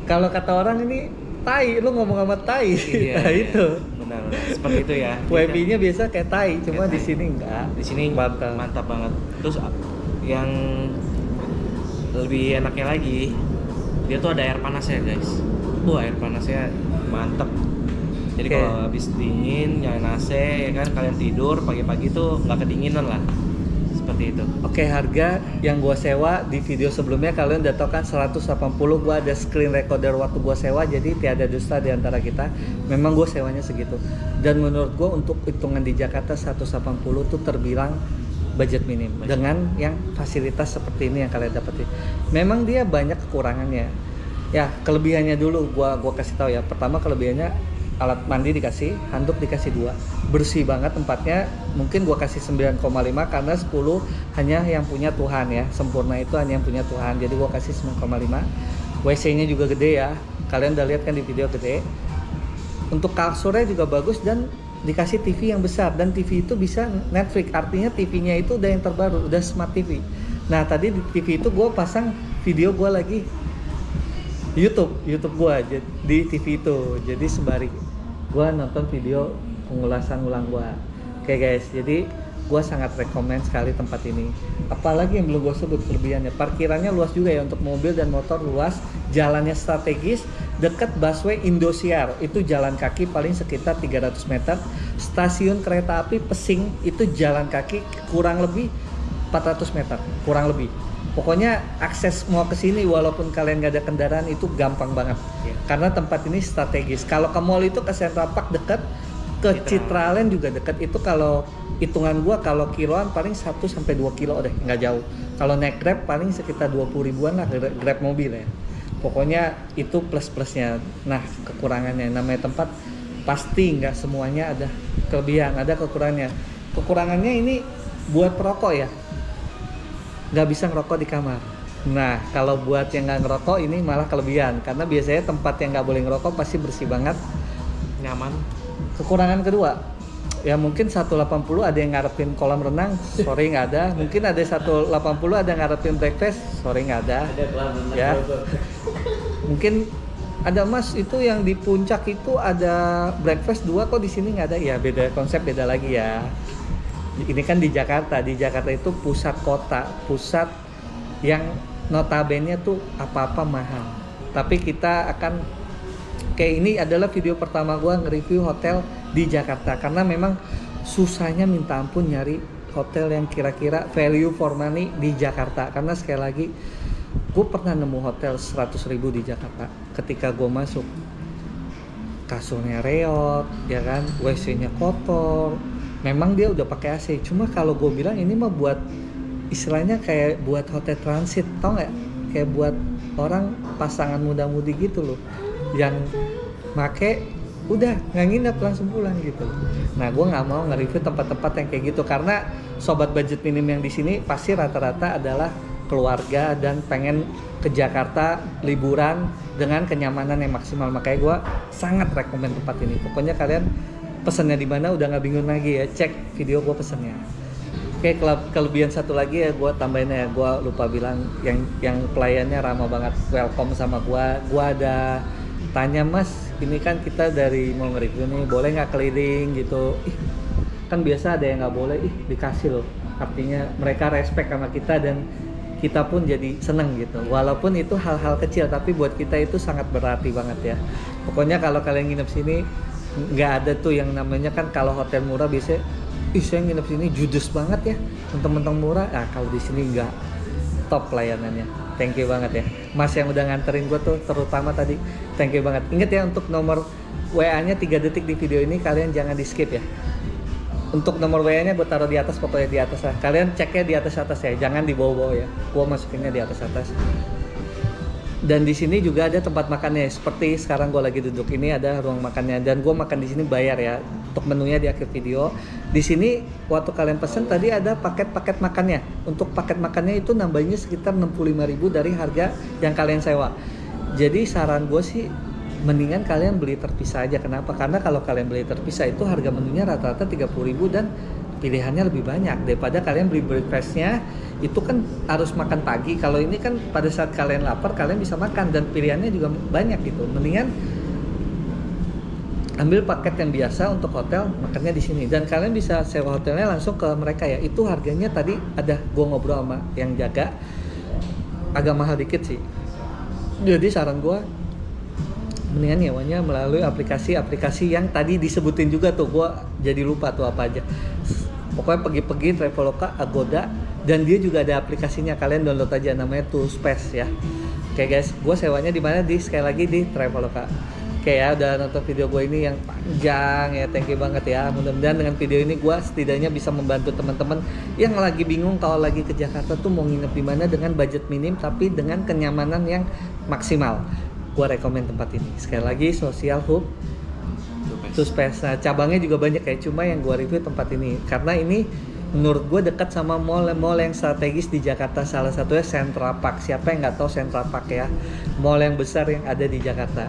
Kalau kata orang ini tai, lu ngomong sama tai. Iya, Nah iya. itu. Benar, seperti itu ya. Wifi-nya biasa kayak tai, cuma Kayak di tai. sini enggak. Di sini mantap. mantap banget. Terus yang lebih enaknya lagi, dia tuh ada air panasnya guys. Air panasnya mantap. Jadi Oke. kalau habis dingin nyalain AC ya kan, kalian tidur pagi-pagi tuh nggak kedinginan lah. Seperti itu. Oke, harga yang gua sewa di video sebelumnya kalian udah tahu kan 180. Gua ada screen recorder waktu gua sewa, jadi tiada dusta di antara kita. Memang gua sewanya segitu. Dan menurut gua untuk hitungan di Jakarta 180 tuh terbilang budget minim dengan yang fasilitas seperti ini yang kalian dapetin. Memang dia banyak kekurangannya. Ya, kelebihannya dulu gua kasih tahu ya. Pertama kelebihannya alat mandi dikasih, handuk dikasih 2. Bersih banget tempatnya. Mungkin gua kasih 9,5 karena 10 hanya yang punya Tuhan ya. Sempurna itu hanya yang punya Tuhan. Jadi gua kasih 9,5. WC-nya juga gede ya. Kalian udah lihat kan di video gede. Untuk kasurnya juga bagus dan dikasih TV yang besar dan TV itu bisa Netflix. Artinya TV-nya itu udah yang terbaru, udah smart TV. Nah, tadi di TV itu gua pasang video gua lagi YouTube gua di TV itu. Jadi sembari gua nonton video pengulasan ulang gua. Oke guys, jadi gue sangat rekomen sekali tempat ini. Apalagi yang belum gue sebut kelebihannya, parkirannya luas juga ya untuk mobil dan motor, luas, jalannya strategis, dekat busway Indosiar, itu jalan kaki paling sekitar 300 meter, stasiun kereta api Pesing itu jalan kaki kurang lebih 400 meter, kurang lebih. Pokoknya akses mau ke sini walaupun kalian gak ada kendaraan itu gampang banget. Karena tempat ini strategis. Kalau ke mall itu ke Central Park dekat, ke Citraland juga dekat. Itu kalau hitungan gua kalau kiloan paling 1 sampai 2 kilo deh, nggak jauh. Kalau naik Grab paling sekitar 20 ribuan lah Grab mobil ya. Pokoknya itu plus-plusnya. Nah, kekurangannya namanya tempat pasti nggak semuanya ada kelebihan, ada kekurangannya. Kekurangannya ini buat perokok ya. Nggak bisa ngerokok di kamar. Nah, kalau buat yang nggak ngerokok ini malah kelebihan. Karena biasanya tempat yang nggak boleh ngerokok pasti bersih banget, Nyaman. Kekurangan kedua, ya mungkin 180 ada yang ngarepin kolam renang, sorry nggak ada. Mungkin ada 180 ada yang ngarepin breakfast, sorry nggak ada. Ya. Mungkin ada Mas itu yang di puncak itu ada breakfast 2 kok di sini nggak ada. Ya beda konsep, beda lagi ya. Ini kan di Jakarta itu pusat kota, pusat yang notabene tuh apa-apa mahal. Tapi kita akan kayak ini adalah video pertama gua nge-review hotel di Jakarta karena memang susahnya minta ampun nyari hotel yang kira-kira value for money di Jakarta. Karena sekali lagi gue pernah nemu hotel 100.000 di Jakarta. Ketika gue masuk, kasurnya reot, ya kan, WC-nya kotor. Memang dia udah pakai AC, cuma kalau gue bilang ini mah buat istilahnya kayak buat hotel transit, tau nggak? Kayak buat orang pasangan muda-mudi gitu loh, yang make udah nggak nginep langsung pulang gitu. Nah, gue nggak mau nge-review tempat-tempat yang kayak gitu karena sobat budget minim yang di sini pasti rata-rata adalah keluarga dan pengen ke Jakarta liburan dengan kenyamanan yang maksimal. Makanya gue sangat rekomen tempat ini. Pokoknya kalian pesennya di mana udah nggak bingung lagi ya, cek video gue pesennya. Oke, kelebihan satu lagi ya gue tambahin ya, gue lupa bilang yang pelayannya ramah banget, welcome sama gue. Gue ada tanya, Mas ini kan kita dari mau nge-review nih, boleh nggak keliling gitu. Kan biasa ada yang nggak boleh, dikasih loh. Artinya mereka respect sama kita dan kita pun jadi seneng gitu. Walaupun itu hal-hal kecil tapi buat kita itu sangat berarti banget ya. Pokoknya kalau kalian nginep sini nggak ada tuh yang namanya kan kalau hotel murah biasanya saya nginep sini judes banget ya, mentang-mentang murah. Nah, kalau di sini nggak, top pelayanannya. Thank you banget ya Mas yang udah nganterin gue tuh, terutama tadi, thank you banget. Ingat ya untuk nomor WA-nya 3 detik di video ini, kalian jangan di skip ya. Untuk nomor WA-nya gue taruh di atas, pokoknya di atas lah. Kalian ceknya di atas ya, jangan di bawah-bawah ya. Gue masukinnya di atas. Dan di sini juga ada tempat makannya, seperti sekarang gue lagi duduk ini ada ruang makannya dan gue makan di sini bayar ya. Untuk menunya di akhir video. Di sini waktu kalian pesen tadi ada paket-paket makannya. Untuk paket makannya itu nambahnya sekitar 65.000 dari harga yang kalian sewa. Jadi saran gue sih mendingan kalian beli terpisah aja. Kenapa? Karena kalau kalian beli terpisah itu harga menunya rata-rata 30.000 dan pilihannya lebih banyak daripada kalian beli breakfastnya itu kan harus makan pagi. Kalau ini kan pada saat kalian lapar kalian bisa makan dan pilihannya juga banyak gitu. Mendingan ambil paket yang biasa untuk hotel, makannya di sini dan kalian bisa sewa hotelnya langsung ke mereka ya. Itu harganya tadi ada gua ngobrol sama yang jaga, agak mahal dikit sih. Jadi saran gua mendingan nyewanya melalui aplikasi yang tadi disebutin juga tuh, gua jadi lupa tuh apa aja. Pokoknya pergi Traveloka, Agoda, dan dia juga ada aplikasinya, kalian download aja, namanya Toolspace ya. Oke guys, gue sewanya di mana? Sekali lagi di Traveloka. Oke ya, udah nonton video gue ini yang panjang ya, thank you banget ya. Mudah-mudahan dengan video ini gue setidaknya bisa membantu teman-teman yang lagi bingung kalau lagi ke Jakarta tuh mau nginep di mana dengan budget minim tapi dengan kenyamanan yang maksimal. Gue rekomen tempat ini. Sekali lagi, Social Hub Toolspace. Nah, cabangnya juga banyak ya, cuma yang gue review tempat ini karena ini menurut gue dekat sama mall yang strategis di Jakarta. Salah satunya Central Park. Siapa yang nggak tahu Central Park ya, mall yang besar yang ada di Jakarta.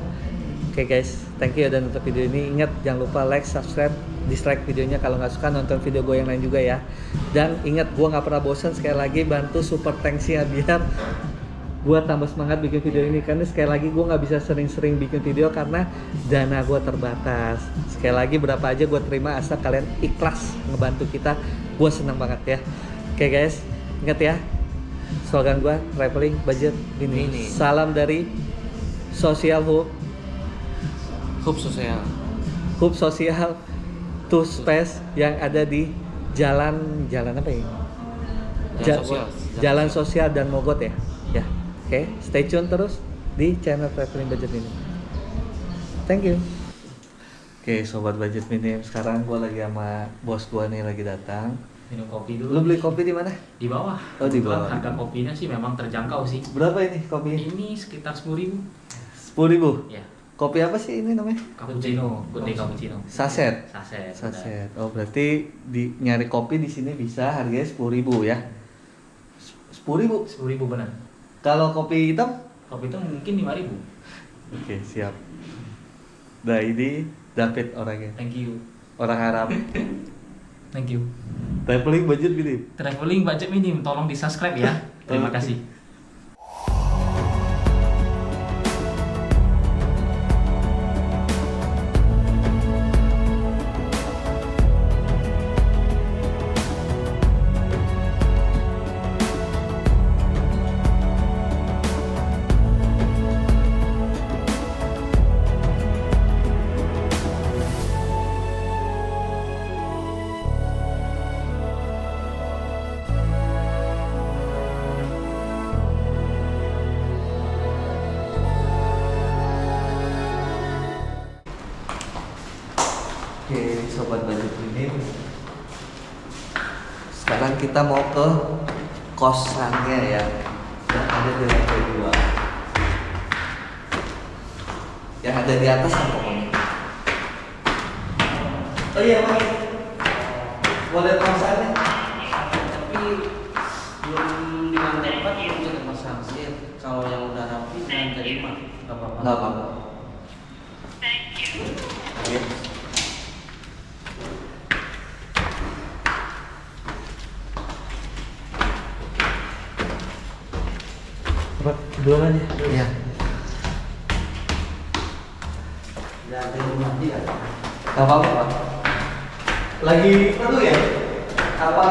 Oke guys, thank you udah nonton video ini. Ingat jangan lupa like, subscribe, dislike videonya kalau nggak suka, nonton video gue yang lain juga ya. Dan ingat, gue nggak pernah bosan, sekali lagi bantu super thanks-nya biar gue tambah semangat bikin video ini. Karena sekali lagi gue nggak bisa sering-sering bikin video karena dana gue terbatas. Sekali lagi berapa aja gue terima asal kalian ikhlas ngebantu kita Gue senang banget ya. Oke guys, ingat ya, slogan gue traveling budget Mini. mini. Salam dari Social Hub, Hub sosial. Hub Sosial to Space yang ada di jalan apa ya? Jalan sosial. Jalan Sosial dan Mogot ya. Ya. Oke, stay tune terus di channel Traveling Budget Mini. Thank you. Oke, sobat budget minim, sekarang gue lagi sama bos gue nih lagi datang. Minum kopi dulu. Lu beli kopi di mana? Di bawah. Oh, di Kebetulan bawah. Harga kopinya sih memang terjangkau sih. Berapa ini kopi? Ini sekitar 10.000. 10.000. Ya. Kopi apa sih ini namanya? Cappuccino, good day cappuccino. Saset. Saset. Saset. Oh, berarti nyari kopi di sini bisa harganya 10.000 ya. 10.000. 10.000 benar. Kalau kopi hitam? Kopi itu mungkin 5.000. Oke, siap. Nah, ini David orangnya. Thank you. Orang Arab. Thank you. Traveling budget minim. Traveling budget minim, tolong di-subscribe ya. Terima Oke. kasih. Oke, sobat budget minim. Sekarang kita mau ke kosannya ya. Yang ada di lantai 2. Yang ada di atas apa pokoknya? Oh iya, Mas. Boleh kosannya? Tapi belum di lantai 4 belum kita pasang sih. Kalau yang udah rapi di lantai 5 nggak apa-apa. Nggak apa-apa. Oke. Duluan aja. Iya. Udah ada yang mati ya. Nggak apa-apa, Pak. Lagi perlu ya? Apa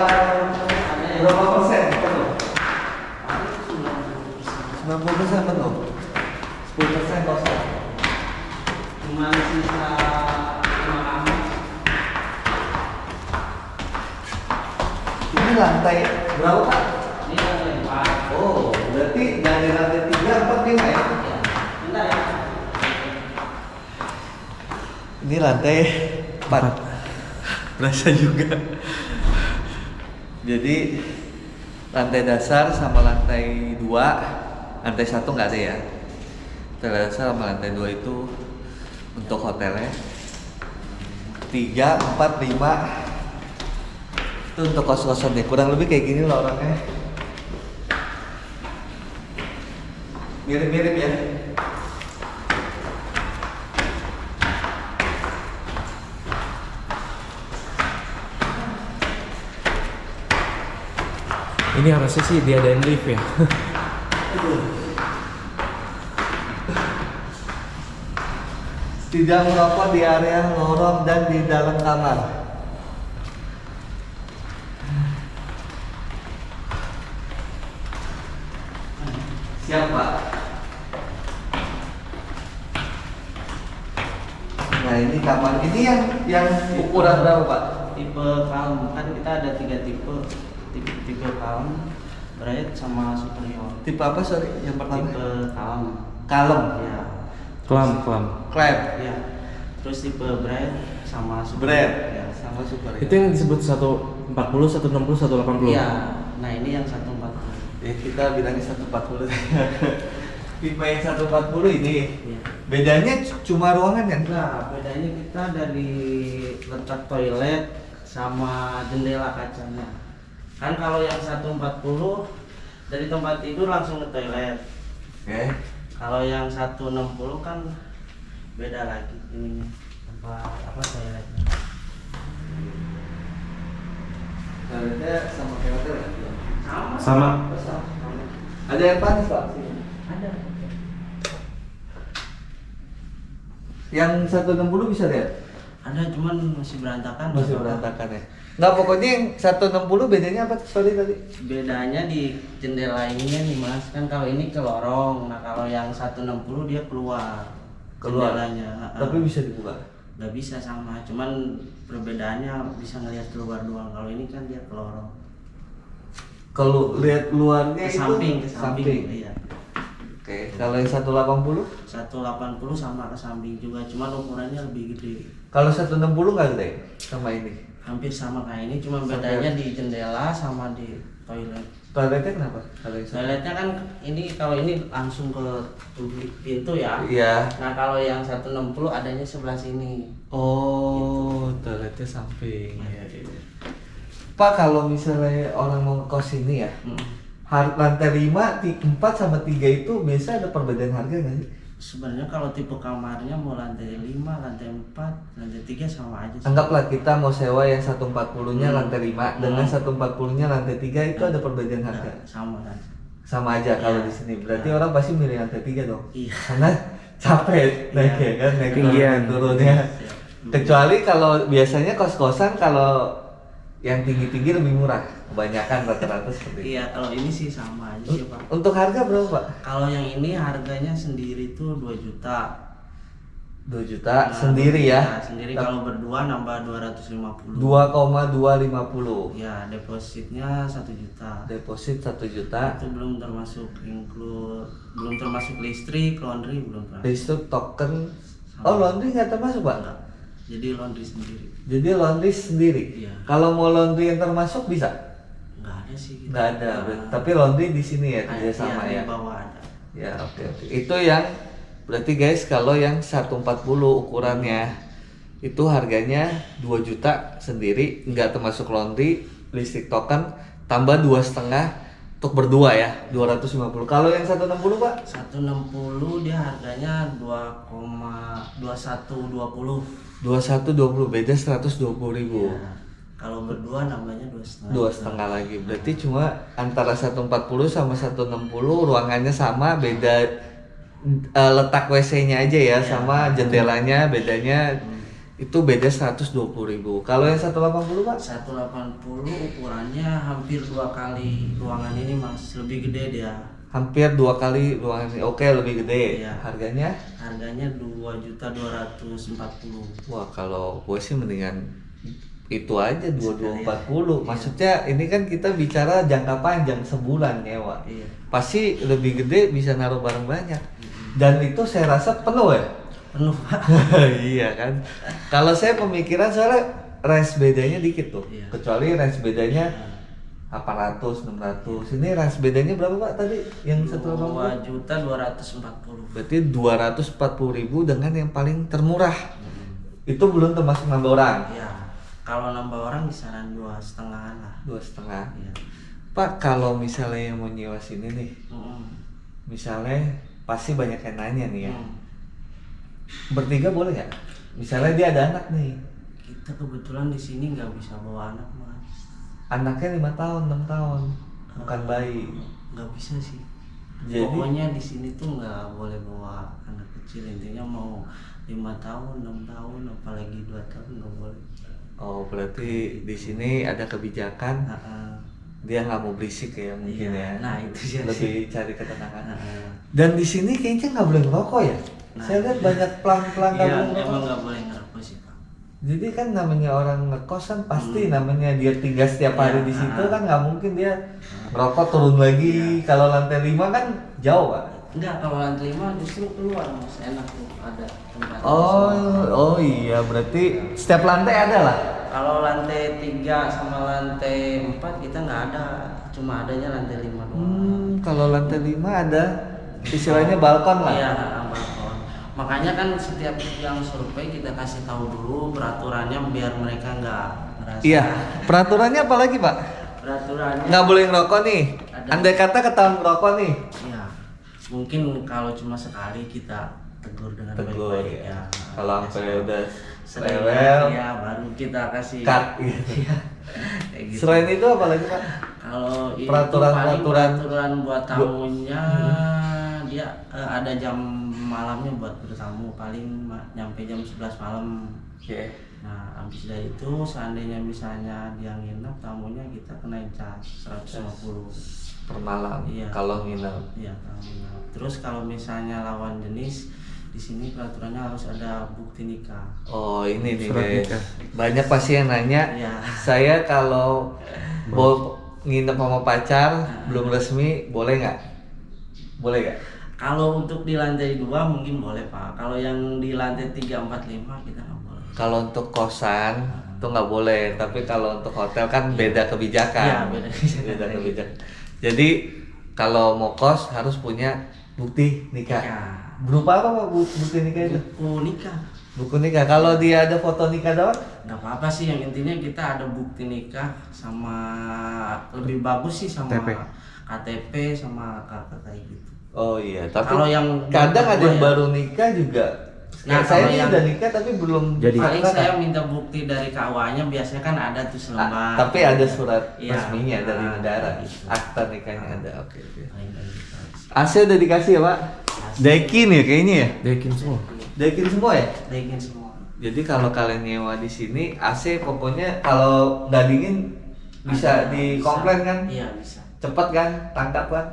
berapa persen perlu? 90% penuh. 10% kosong. Cuma sisa 5 kamar. Ini lantai berapa, Pak? Ini lantai 4. Oh, berarti dari lantai 3, 4, 5 ya? Ya. Bentar ya. Ini lantai 4. Berasa juga. Jadi lantai dasar sama lantai 2, lantai 1 nggak ada ya. Lantai dasar sama lantai 2 itu untuk hotelnya. 3, 4, 5 itu untuk kos-kosan deh. Kurang lebih kayak gini loh orangnya. Mirip-mirip ya. Ini harusnya sih diadain lift ya. Tidak merokok di area lorong dan di dalam kamar. Siap, Pak. Nah, ini kamar ini yang ukuran berapa, Pak? Tipe kalem kan kita ada 3 tipe. Tipe kalem, Bright sama superior. Tipe apa, sorry? Yang pertama? Tipe kalem. Kalem. Ya. Kelam. Crab. Ya. Terus tipe Bright sama superior. Bread. Ya. Sama super. Itu yang disebut 140, 160, 180. Iya. Nah, ini yang 140. Ya, kita bilangnya 140. Tipe yang 140 ini. Iya. Bedanya cuma ruangan kan? Nah, bedanya kita dari letak toilet sama jendela kacanya. Kan kalau yang 140 dari tempat tidur langsung ke toilet. Oke. Kalau yang 160 kan beda lagi ininya. Tempat apa toiletnya. Toiletnya sama kayak hotel ya? Sama. Ada air panas, Pak? Ada. Yang 160 bisa lihat? Ada, cuman masih berantakan. Masih nggak apa-apa. berantakan ya. Nggak, pokoknya yang 160 bedanya apa? Sorry tadi. Bedanya di jendela ininya nih Mas, kan kalau ini ke lorong. Nah, kalau yang 160 dia keluar. Jendelanya. Tapi bisa dibuka. Nggak bisa sama, cuman perbedaannya bisa ngelihat keluar doang. Kalau ini kan dia ke lorong. Kalau lihat luarnya Ke itu samping. Iya. Oke, kalau yang 180? 180 sama ke samping juga, cuman ukurannya lebih gede. Kalau 160 nggak gede sama ini? Hampir sama kayak ini, cuma bedanya di jendela sama di toilet. Toiletnya kenapa? Kalau yang Toiletnya kan ini, kalau ini langsung ke pintu ya. Iya. Nah, kalau yang 160 adanya sebelah sini. Oh, toiletnya samping. Iya, iya. Pak, kalau misalnya orang mau ngekos ini ya, lantai 5, 4 sama 3 itu biasa ada perbedaan harga nggak sih? Sebenarnya kalau tipe kamarnya mau lantai 5, lantai 4, lantai 3 sama aja sih. Anggaplah kita mau sewa yang 140-nya lantai 5 dengan 140-nya lantai 3 itu ada perbedaan harga. Nah, sama kan. Sama aja kalau Iya. di sini. Berarti orang pasti milih lantai 3 dong. Iya. Karena capek naik ya kan, naik Tinggian. turunnya. Kecuali kalau biasanya kos-kosan kalau yang tinggi-tinggi lebih murah. Kebanyakan rata-rata seperti itu. Iya, kalau ini sih sama aja sih, Pak. Untuk harga berapa, Pak? Kalau yang ini harganya sendiri tuh 2 juta. 2 juta Nah, sendiri ya. Sendiri kalau berdua nambah 250. 2,250. Ya, depositnya 1 juta. Deposit 1 juta. Itu belum termasuk belum termasuk listrik, laundry belum termasuk. Listrik token. Oh, laundry nggak termasuk, Pak? Enggak. Jadi laundry sendiri. Jadi laundry sendiri. Iya. Kalau mau laundry yang termasuk bisa? Enggak ada sih. Gitu. Nggak ada. Nah, Tapi laundry di sini ya ada, kerjasama iya, ya. di bawah ada. Ya, oke oke. Itu yang berarti guys, kalau yang 140 ukurannya itu harganya 2 juta sendiri, nggak termasuk laundry, listrik token, tambah 2,5 untuk berdua ya, 250. Kalau yang 160, Pak? 160 dia harganya 2,2120. 2120, beda 120.000. Ya. Kalau berdua nambahnya 2,5. 2,5 lagi. Berarti cuma antara 140 sama 160 ruangannya sama, beda letak WC-nya aja ya, sama jendelanya bedanya itu beda 120.000. Kalau yang 180, Pak? 180 ukurannya hampir 2 kali ruangan ini Mas, lebih gede dia. Hampir 2 kali ruangan ini. Oke, lebih gede. Iya. Harganya? Harganya 2.240. Wah, kalau gue sih mendingan itu aja 2240. Maksudnya ini kan kita bicara jangka panjang, sebulan nyewa. Iya. Pasti lebih gede, bisa naruh barang banyak. Dan itu saya rasa penuh ya. Penuh Pak. Iya kan. Kalau saya pemikiran soalnya range bedanya dikit tuh. Iya. Kecuali range bedanya 800, 600. Ini range bedanya berapa, Pak, tadi? Yang 180? 2.240. Berarti 240.000 dengan yang paling termurah. Itu belum termasuk nambah orang. Iya. Kalau nambah orang kisaran 2,5 lah. 2,5. Iya. Pak, kalau misalnya yang mau nyewa sini nih, misalnya pasti banyak yang nanya nih ya. Bertiga boleh nggak? Misalnya dia ada anak nih. Kita kebetulan di sini nggak bisa bawa anak Mas. Anaknya 5 tahun, 6 tahun, bukan bayi. Nggak bisa sih. Jadi- Pokoknya di sini tuh nggak boleh bawa anak kecil, intinya mau 5 tahun, 6 tahun, apalagi 2 tahun nggak boleh. Oh, berarti di sini ada kebijakan dia nggak mau berisik ya mungkin Iya, ya. nah, itu dia lebih cari ketenangan. Heeh. Dan di sini kayaknya nggak boleh ngerokok ya. Nah. Saya lihat banyak pelang-pelang nggak Iya, boleh emang ngerokok. nggak boleh ngerokok sih Pak. Jadi kan namanya orang ngekos kan pasti namanya dia tinggal setiap hari Iya, di situ kan nggak mungkin dia ngerokok turun lagi. Kalau lantai 5 kan jauh, Pak. Enggak, kalau lantai 5 justru keluar Mas, enak tuh ada tempat. Oh iya, berarti setiap lantai ada lah. Kalau lantai 3 sama lantai 4 kita nggak ada, cuma adanya lantai 5 doang. Kalau lantai 5 ada istilahnya balkon lah. Iya, balkon. Makanya kan setiap yang survei kita kasih tahu dulu peraturannya biar mereka nggak ngerasa. Iya, peraturannya apa lagi, Pak? Peraturannya Nggak boleh ngerokok nih. Ada. Andai kata ketahuan ngerokok nih. Iya. Mungkin kalau cuma sekali kita tegur dengan Tegur baik-baik ya. ya. Kalau sampai udah Sering rewel, ya baru kita kasih cut gitu. Iya. Kayak gitu. Selain itu apa lagi, Pak? Kalau itu Peraturan-peraturan- paling peraturan buat tamunya dia ada jam malamnya buat bertamu, paling nyampe jam 11 malam Oke. Nah, habis dari itu seandainya misalnya dia nginep, tamunya kita kenain cas 150 Per malam. Iya. Kalau nginep. Iya, kalau nginep. Terus kalau misalnya lawan jenis, di sini peraturannya harus ada bukti nikah. Oh ini nih Surat guys. nikah. Banyak pasti yang nanya. Iya. Saya kalau mau nginep sama pacar belum resmi boleh nggak? Boleh nggak? Kalau untuk di lantai 2 mungkin boleh Pak. Kalau yang di lantai 3, 4, 5 kita nggak boleh. Kalau untuk kosan itu nggak boleh, tapi kalau untuk hotel kan beda kebijakan. Iya, beda kebijakan. Beda kebijakan. Jadi kalau mau kos harus punya bukti nikah. Iya. Berupa apa Pak bukti nikah itu? Buku nikah. Buku nikah. Kalau dia ada foto nikah doang? Nggak apa-apa sih, yang intinya kita ada bukti nikah sama lebih bagus sih sama KTP. KTP sama kakak kayak gitu. Oh iya, tapi Kalau yang kadang ada yang ya. baru nikah juga. Nah, Kayak saya kalau ini yang- udah nikah tapi belum Jadi- Paling akta, saya kan? minta bukti dari KUA-nya, biasanya kan ada tuh selembar. Tapi ada surat Iya. resminya dari Nah, negara. gitu. Akta nikahnya ada. Oke. Paling kayak gitu aja. AC udah dikasih ya Pak? AC. Daikin ya kayaknya ya? Dekin semua. Daikin semua ya? Daikin semua. Jadi kalau kalian nyewa di sini AC pokoknya kalau nggak dingin bisa Ada, dikomplain bisa. kan? Iya bisa. Cepet kan? Tangkap kan?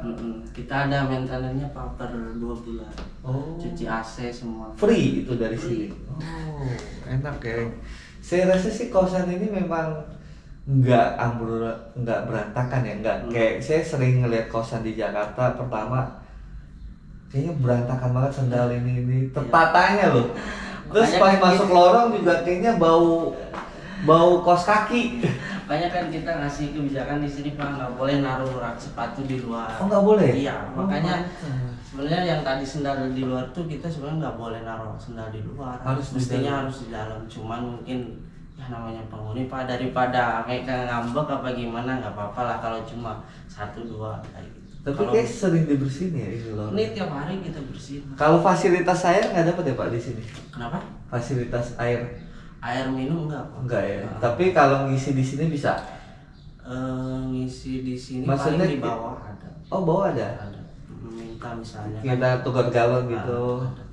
Kita ada maintenance-nya Pak per 2 bulan. Oh. Cuci AC semua. Free itu dari Free. sini. Oh, enak ya. Saya rasa sih kosan ini memang nggak ambrol, nggak berantakan ya, nggak kayak saya sering ngeliat kosan di Jakarta. Pertama, kayaknya berantakan banget sendal ini tertatanya loh. Terus Makanya pas kan masuk gitu. lorong juga kayaknya bau kos kaki. Makanya kan kita ngasih kebijakan di sini Pak, nggak boleh naruh rak sepatu di luar. Oh nggak boleh? Iya, Oh, makanya pantes. sebenarnya yang tadi sendal di luar tuh kita sebenarnya nggak boleh naruh sendal di luar. Harus di Mestinya dalam. harus di dalam. Cuman mungkin ya namanya penghuni Pak, daripada mereka ngambek apa gimana, nggak apa-apa lah kalau cuma 1-2 kayak gitu. Tapi Kalau kayak sering dibersihin ya ini loh. ini tiap hari kita bersihin. Kalau fasilitas air nggak dapat ya Pak di sini? Kenapa? Fasilitas air Air minum enggak Pak? enggak ya. Nah, Tapi kalau ngisi di sini bisa. ngisi di sini Maksudnya paling di bawah ada. Oh bawah ada. Ada. Minta misalnya. Kita tukar galon gitu. Ada.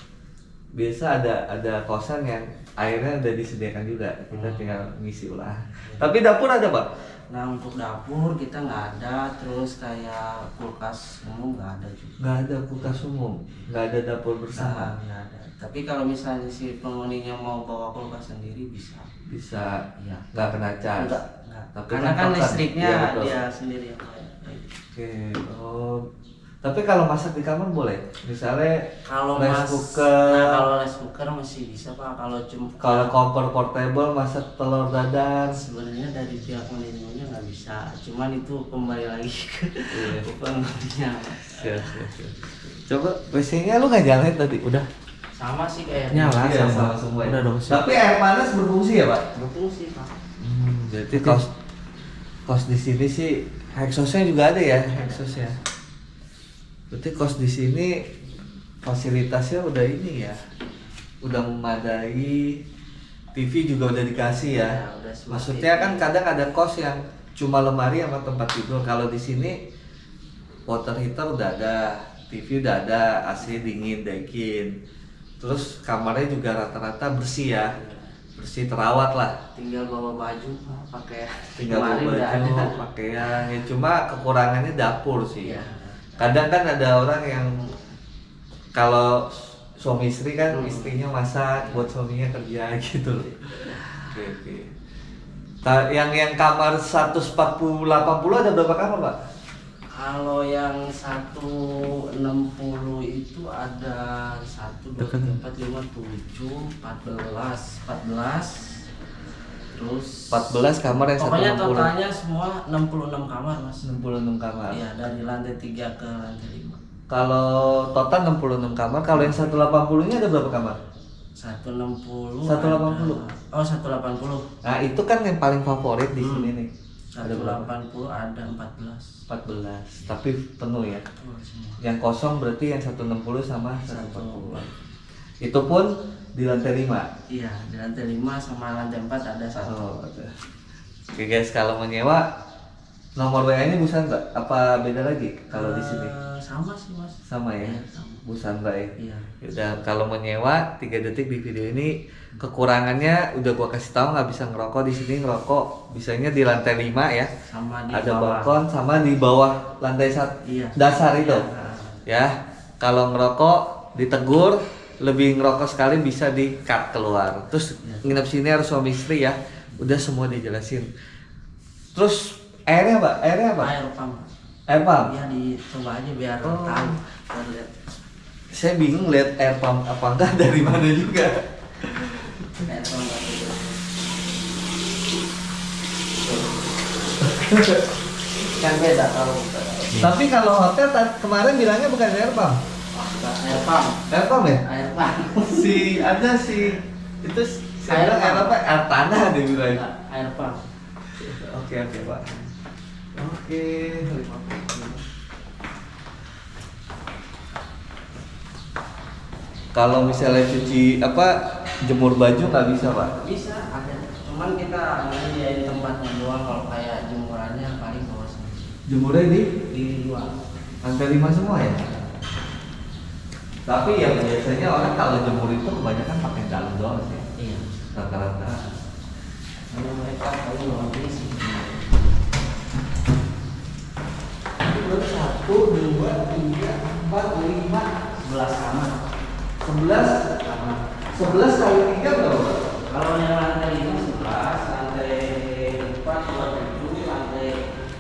Biasa ada kosan yang airnya udah disediakan juga. Kita tinggal ngisi ulah. Tapi dapur ada Pak? Nah untuk dapur kita nggak ada, terus kayak kulkas umum nggak ada juga. Nggak ada kulkas umum, nggak ada dapur bersama. Nggak ada. Tapi kalau misalnya si penghuninya mau bawa kulkas sendiri bisa. Bisa. Iya. Nggak kena cas. Enggak. Tapi Karena kan token. listriknya Iya, betul. dia sendiri yang bayar. Oke. Oh. Tapi kalau masak di kamar boleh. Misalnya Kalau rice cooker. nah kalau rice cooker masih bisa Pak. Kalau cuma Kalau kompor portable masak telur dadar. sebenarnya dari pihak manajemennya nggak bisa. Cuman itu kembali lagi ke Iya. penghuninya. Siap. Coba WC-nya lu nggak nyalain tadi? Udah. Sama sih kayak Nyala. Iya, sama. semua. Udah dong, siap. Tapi air panas berfungsi ya Pak? berfungsi Pak. Jadi kos di sini sih exhaustnya juga ada ya, exhaustnya. Berarti kos di sini fasilitasnya udah ini ya, udah memadai. TV juga udah dikasih ya. Ya, udah smart Maksudnya TV. kan kadang ada kos yang cuma lemari sama tempat tidur. Kalau di sini water heater udah ada, TV udah ada, AC dingin, daikin. Terus kamarnya juga rata-rata bersih ya, bersih terawat lah. Tinggal bawa baju Pak, pakai Tinggal lemari bawa udah baju, ada. pakaian. Ya cuma kekurangannya dapur sih. Iya. Kadang kan ada orang yang kalau suami istri kan istrinya masak buat suaminya kerja gitu loh. Oke. Yang kamar 140 80 ada berapa kamar, Pak? Kalau yang 160 itu ada 1, 2, 3, 4, 5, 7, 14 terus 14 kamar yang pokoknya 160. totalnya semua 66 kamar Mas. 66 kamar. Iya, dari lantai 3 ke lantai 5. Kalau total 66 kamar, kalau yang 180-nya ada berapa kamar? 160 180. ada- Oh 180. Nah, itu kan yang paling favorit di sini nih. Ada berapa? 180 ada 14. 14, tapi penuh ya. Oh, semua. Yang kosong berarti yang 160 sama 140. Itu pun di lantai 5. Iya, di lantai 5 sama lantai 4 ada satu. Oh, ada. Oke guys, kalau mau nyewa nomor WA-nya bisa nggak? Apa beda lagi kalau di sini? sama sih mas. Sama ya, Iya, sama. Bu Sandra ya. Iya. Udah kalau menyewa 3 detik di video ini kekurangannya udah gua kasih tahu nggak bisa ngerokok di sini, ngerokok bisanya di lantai 5 ya. Sama di Ada bawah. balkon sama di bawah lantai Iya. dasar itu. Iya. Ya. Kalau ngerokok ditegur, lebih ngerokok sekali bisa di cut keluar. Terus nginep sini harus suami istri ya. Udah semua dijelasin. Terus airnya apa? Airnya apa? Air pump. Air pump. Ya dicoba aja biar Oh. tahu. Biar lihat. Saya bingung lihat air pump apa enggak dari mana juga. Air pump gitu. Kan beda kalau Tapi kalau hotel kemarin bilangnya bukan air pump. air pump. Air pump ya? Air pump. Ada si itu saya bilang Air air pump. apa? Air tanah dia bilang. Air pump. Oke Pak. Oke. Kalau misalnya cuci jemur baju nggak bisa Pak? Bisa ada. Cuman kita nyediain tempatnya doang, kalau kayak jemurannya paling bawah sini. Jemurnya Di luar. lantai 5 semua ya? Tapi yang biasanya orang kalau jemur itu kebanyakan pakai dalam doang sih. Iya. Rata-rata. Kalau mereka paling bawah sini sih. Itu 1, 2, 3, 4, 5, 11 kamar. 11 Kamar. 11 kali 3 berapa? Kalau yang lantai 5 11, lantai 4 27, lantai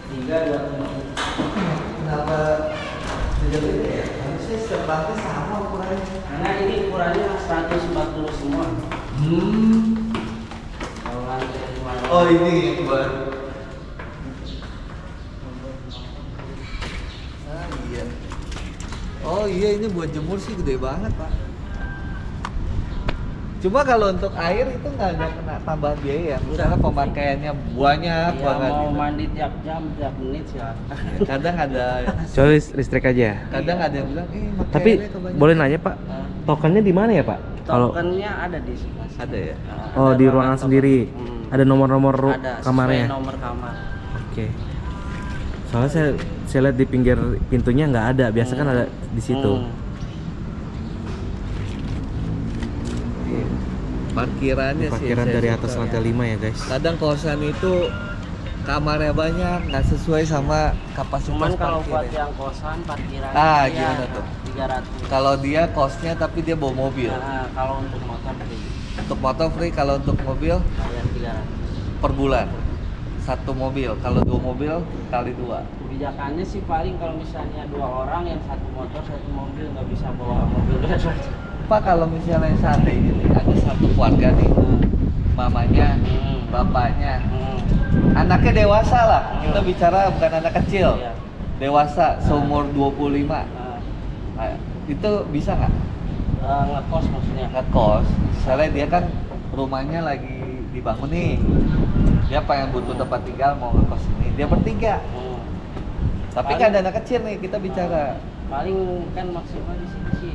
3 27. Kenapa beda-beda ya? Harusnya setiap lantai sama ukurannya. Karena ini ukurannya 140 semua. Kalau lantai 5. Oh ini buat. Ah iya. Oh iya ini buat jemur sih gede banget Pak. Cuma kalau untuk air itu nggak ada kena tambahan biaya ya. Misalnya pemakaiannya banyak Iya, banget. mau gitu. mandi tiap jam, tiap menit sih. Kadang ada Soalnya listrik aja. kadang ada yang bilang pakai Tapi airnya kebanyakan. boleh nanya Pak, tokennya di mana ya Pak? Kalau Tokennya ada di sini. Ada ya. oh Ada di banget ruangan token. sendiri, Hmm. ada nomor-nomor Ada sesuai kamarnya. nomor kamar. Oke. Soalnya saya lihat di pinggir pintunya nggak ada, biasa kan ada di situ. Parkirannya sih. Parkiran saya dari suka atas ya. lantai 5 ya guys. Kadang kosan itu kamarnya banyak, nggak sesuai sama kapasitas Cuman kalau buat parkirnya. yang kosan parkirannya Gimana tuh? 300. Kalau dia kosnya tapi dia bawa mobil. Nah, kalau untuk motor free Untuk motor free, kalau untuk mobil bayar 300. per bulan. Satu mobil, kalau 2 mobil kali 2. Kebijakannya sih paling kalau misalnya 2 orang yang satu motor satu mobil nggak bisa bawa mobil aja. Pak kalau misalnya seandainya nih ada satu keluarga nih, mamanya, bapaknya, anaknya dewasa lah. Kita bicara bukan anak kecil. Iya. Dewasa, seumur 25. Nah, Nah, itu bisa nggak? ngekos maksudnya. Ngekos, misalnya dia kan rumahnya lagi dibangun nih, dia pengen butuh tempat tinggal mau ngekos ini, dia bertiga. Tapi Paling- kan ada anak kecil nih, kita bicara. Paling kan maksimal di sini sih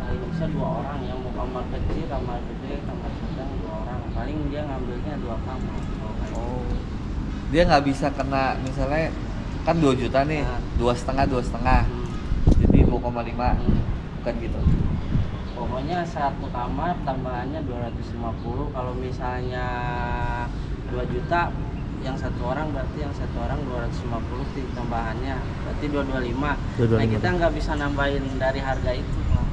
paling bisa 2 orang yang mau kamar kecil, kamar gede, kamar sedang 2 orang. Paling dia ngambilnya 2 kamar. Oh, dia nggak bisa kena misalnya kan 2 juta nih, Nah. 2,5, jadi 2,5, bukan gitu. Pokoknya satu kamar tambahannya 250. Kalau misalnya 2 juta yang satu orang berarti yang satu orang 250 sih tambahannya, berarti 225. 225. Nah kita nggak bisa nambahin dari harga itu Pak.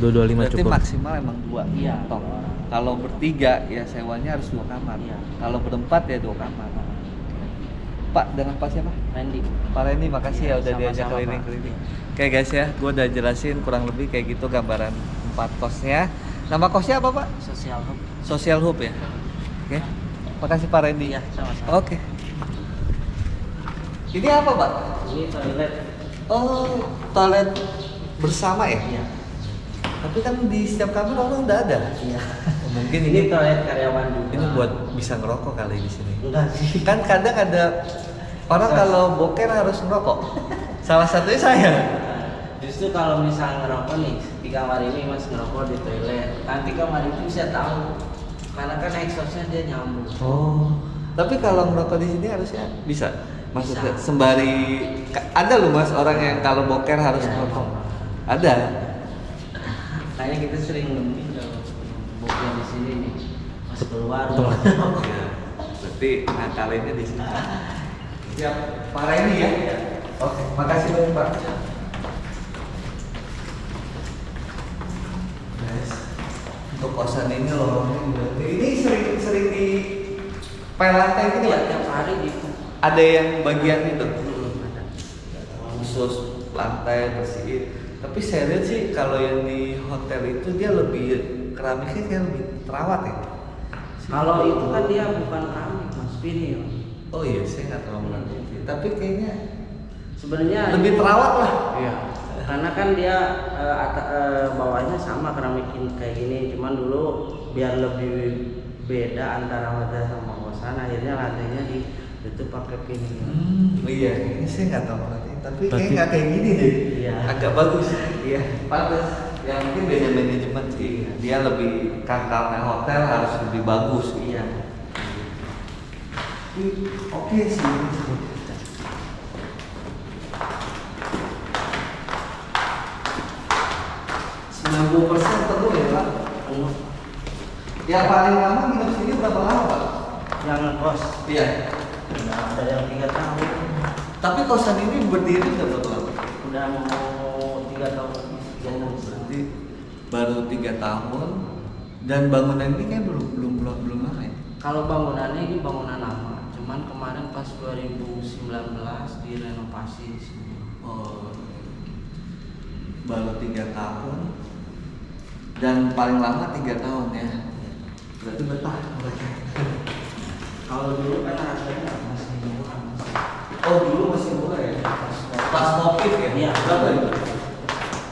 225 Berarti cukup. maksimal emang 2. Iya, Top. 2 orang. Kalau bertiga ya sewanya harus 2 kamar. Iya. Kalau berempat ya 2 kamar. Pak, dengan Pak siapa? Randy. Pak Reni, makasih Iya, ya udah diajak sama-sama, keliling-keliling. Oke guys ya, gue udah jelasin kurang lebih kayak gitu gambaran 4 kosnya. Nama kosnya apa Pak? Sosial hub. Social Hub ya. Oke. Makasih Pak Reni. Iya, sama-sama. Oke. Ini apa Pak? Ini toilet. Oh, toilet bersama ya? Iya. Tapi kan di setiap kamar orang udah ada. Iya. Mungkin Ini toilet karyawan juga. ini buat bisa ngerokok kali di sini. Enggak sih. Kan kadang ada orang kalau boker harus ngerokok. Salah satunya saya. Justru kalau misal ngerokok nih di kamar ini mas ngerokok di toilet, nanti kamar itu bisa tahu karena kan exhaustnya dia nyambung. Oh. Tapi kalau ngerokok di sini harusnya bisa. Maksudnya Bisa. sembari Ada loh mas orang yang kalau boker harus ngerokok. Ada. Kayaknya kita sering lebih kalau boker di sini nih. Pas keluar. Ya. Berarti ngakalinnya di sini. Siap. Pak Reni ya. Oke, makasih banyak Pak. Guys, untuk kosan ini lorongnya berarti ini sering di lantai ini Iya, Pak. tiap hari di Ada yang bagian itu ada. khusus lantai bersihin. Tapi saya lihat sih kalau yang di hotel itu dia lebih keramiknya kayak lebih terawat ya. Kalau itu kan dia bukan keramik mas, vinyl. Oh iya, saya nggak terlalu mengerti. Tapi kayaknya Sebenarnya lebih terawat lah. Iya. Karena kan dia bawahnya sama keramikin kayak gini, cuman dulu biar lebih beda antara hotel sama kosan, akhirnya lantainya ditutup pakai vinyl. Iya, ini saya nggak tahu berarti. Tapi kayaknya nggak kayak gini deh. Iya. Agak bagus. Iya. Pantas. Yang mungkin beda manajemen sih. Dia lebih karena hotel harus lebih bagus. Iya. Oke sih. Ini 90% penuh ya Pak. Penuh. Yang paling lama nginep sini berapa lama Pak? Yang ngekos Iya. udah ada yang 3 tahun, Tapi kosan ini berdiri udah berapa lama? udah mau 3 tahun. Berarti baru 3 tahun dan bangunan ini kayak belum lama ya? Kalau bangunannya ini bangunan lama, cuman kemarin pas 2019 direnovasi di sini. Oh, baru 3 tahun dan paling lama 3 tahun ya. Berarti betah mereka. Kalau dulu kan harganya masih murah. Oh dulu masih murah ya? Pas COVID ya? Iya. Berapa itu?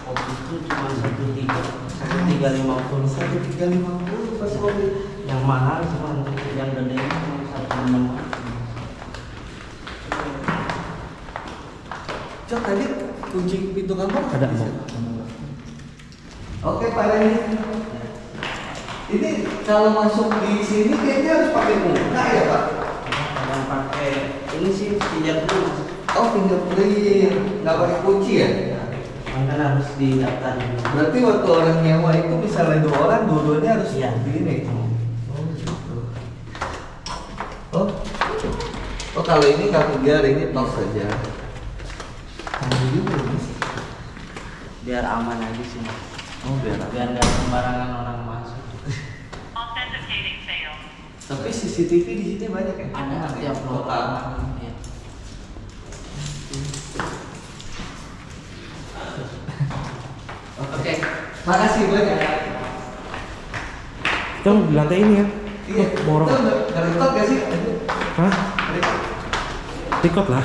Kopi itu cuma 1,350. 1.350 pas COVID. Yang mahal cuma yang gede cuma 1,6. Cok tadi kunci pintu kantor Ada, bisa? mau. Oke Pak Reni. Ini kalau masuk di sini kayaknya harus pakai muka ya Pak? Yang pakai ini sih fingerprint. Oh fingerprint, nggak pakai kunci ya? Makanya harus didaftarin. Berarti waktu orang nyewa itu misalnya 2 orang, dua-duanya harus Iya. di ini. Oh gitu. Oh kalau ini nggak kejar, ini tos saja. Kamu juga Mas? Biar aman aja sih. Oh biar. Biar nggak sembarangan orang masuk. Tapi CCTV di sini banyak ya? Ada tiap floor. lokal. Iya. Oke, makasih banyak. Itu di lantai ini ya? Iya, Borong. itu udah record gak sih? Hah? Record. Record lah.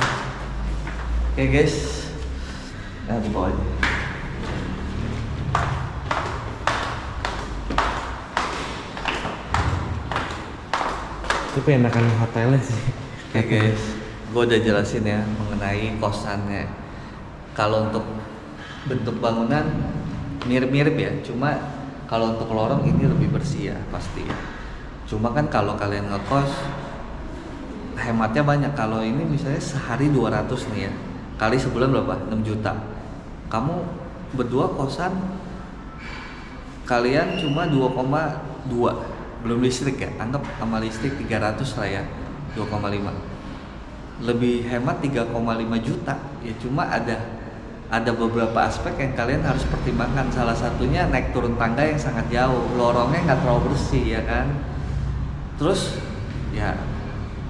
Oke guys, nah di bawah aja. Tapi enakan hotelnya sih. Oke guys, gue udah jelasin ya mengenai kosannya. Kalau untuk bentuk bangunan mirip-mirip ya, cuma kalau untuk lorong ini lebih bersih ya pasti ya. Cuma kan kalau kalian ngekos hematnya banyak. Kalau ini misalnya sehari 200 nih ya, kali sebulan berapa? 6 juta. Kamu berdua kosan kalian cuma 2,2 belum listrik ya, anggap sama listrik 300 lah ya, 2,5 lebih hemat 3,5 juta ya. Cuma ada beberapa aspek yang kalian harus pertimbangkan. Salah satunya naik turun tangga yang sangat jauh, lorongnya nggak terlalu bersih ya kan. Terus ya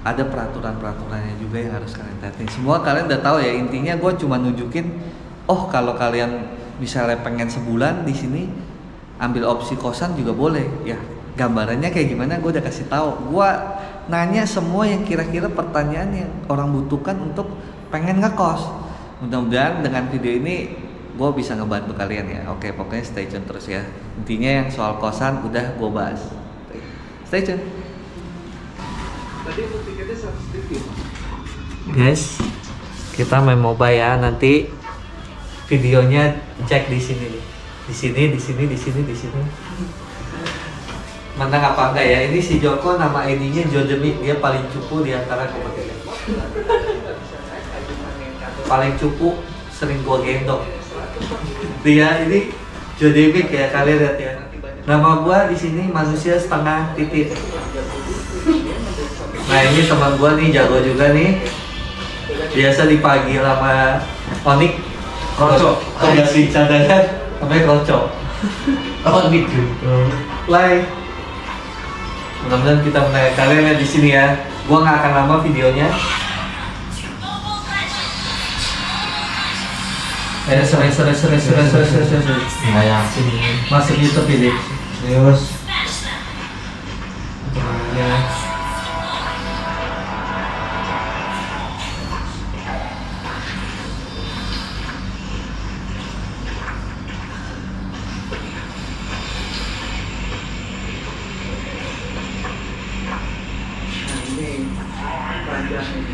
ada peraturan-peraturannya juga yang harus kalian taati. Semua kalian udah tahu ya, intinya gue cuma nunjukin, oh kalau kalian misalnya pengen sebulan di sini ambil opsi kosan juga boleh ya. Gambarannya kayak gimana gue udah kasih tahu. Gue nanya semua yang kira-kira pertanyaan yang orang butuhkan untuk pengen ngekos. Mudah-mudahan dengan video ini gue bisa ngebantu kalian ya. Oke, pokoknya stay tune terus ya. Intinya yang soal kosan udah gue bahas. Stay tune. Tadi tiketnya 100 ribu. Guys, kita main MOBA ya. Nanti videonya cek di sini nih. Di sini. Menang apa enggak ya? Ini si Joko, nama ID-nya Jodemi, dia paling cupu di antara kompetitor. paling cupu sering gua gendong. Dia ini Jodemik ya, kalian lihat ya. Nama gua di sini manusia setengah titit. Nah ini teman gua nih jago juga nih. Biasa dipanggil sama Onik Kroco. Pengganti cadangan sampai Kroco. Onik gitu. Lai. Mudah-mudahan kita menang. Kalian lihat di sini ya. Gua nggak akan lama videonya. Serai. Nggak yakin. Masuk YouTube ini. Serius. Ya. Ini panjang ini.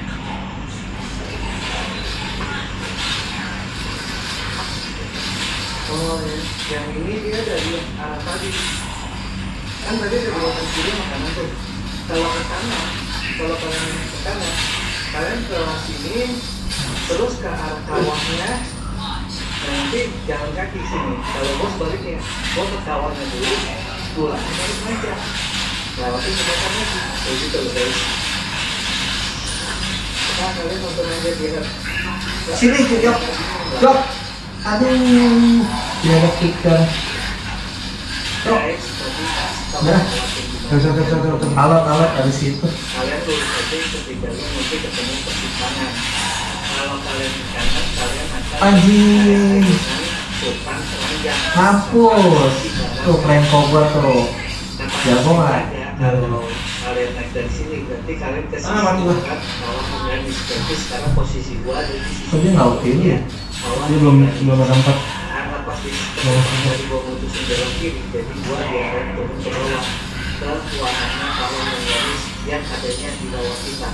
Oh ya, yang ini dia dari arah tadi. Kan tadi ada dua kiri makanan tuh. Kalau ke kanan, kalau kalian ke kanan, kalian ke sini, terus ke arah kawahnya. Nanti jalan kaki sini. Kalau bos baliknya, bos ke kawahnya dulu, pulang balik aja. Lewatin ke belakang lagi. Kayak gitu loh guys. Nah, kalian nonton aja biar. Sini, Jok. Aduh, dia ada kicker. Alat ada situ. Kalian tuh nanti ketiganya nanti ketemu persimpangan. Kalau kalian ke kanan, kalian akan anjing. Depan selanjang. Mampus. Tuh keren Cobra tuh. Jago nggak? Kalau kalian naik dari sini, berarti kalian ke sini. Kalau kalian di sini sekarang posisi gua ada di sisi. Kok dia nggak ini ya? Dia belum ada tempat. Karena pasti dari gua mutusin belok kiri, jadi gua diarahkan turun ke bawah ke wahana kalau yang garis yang adanya di bawah kita.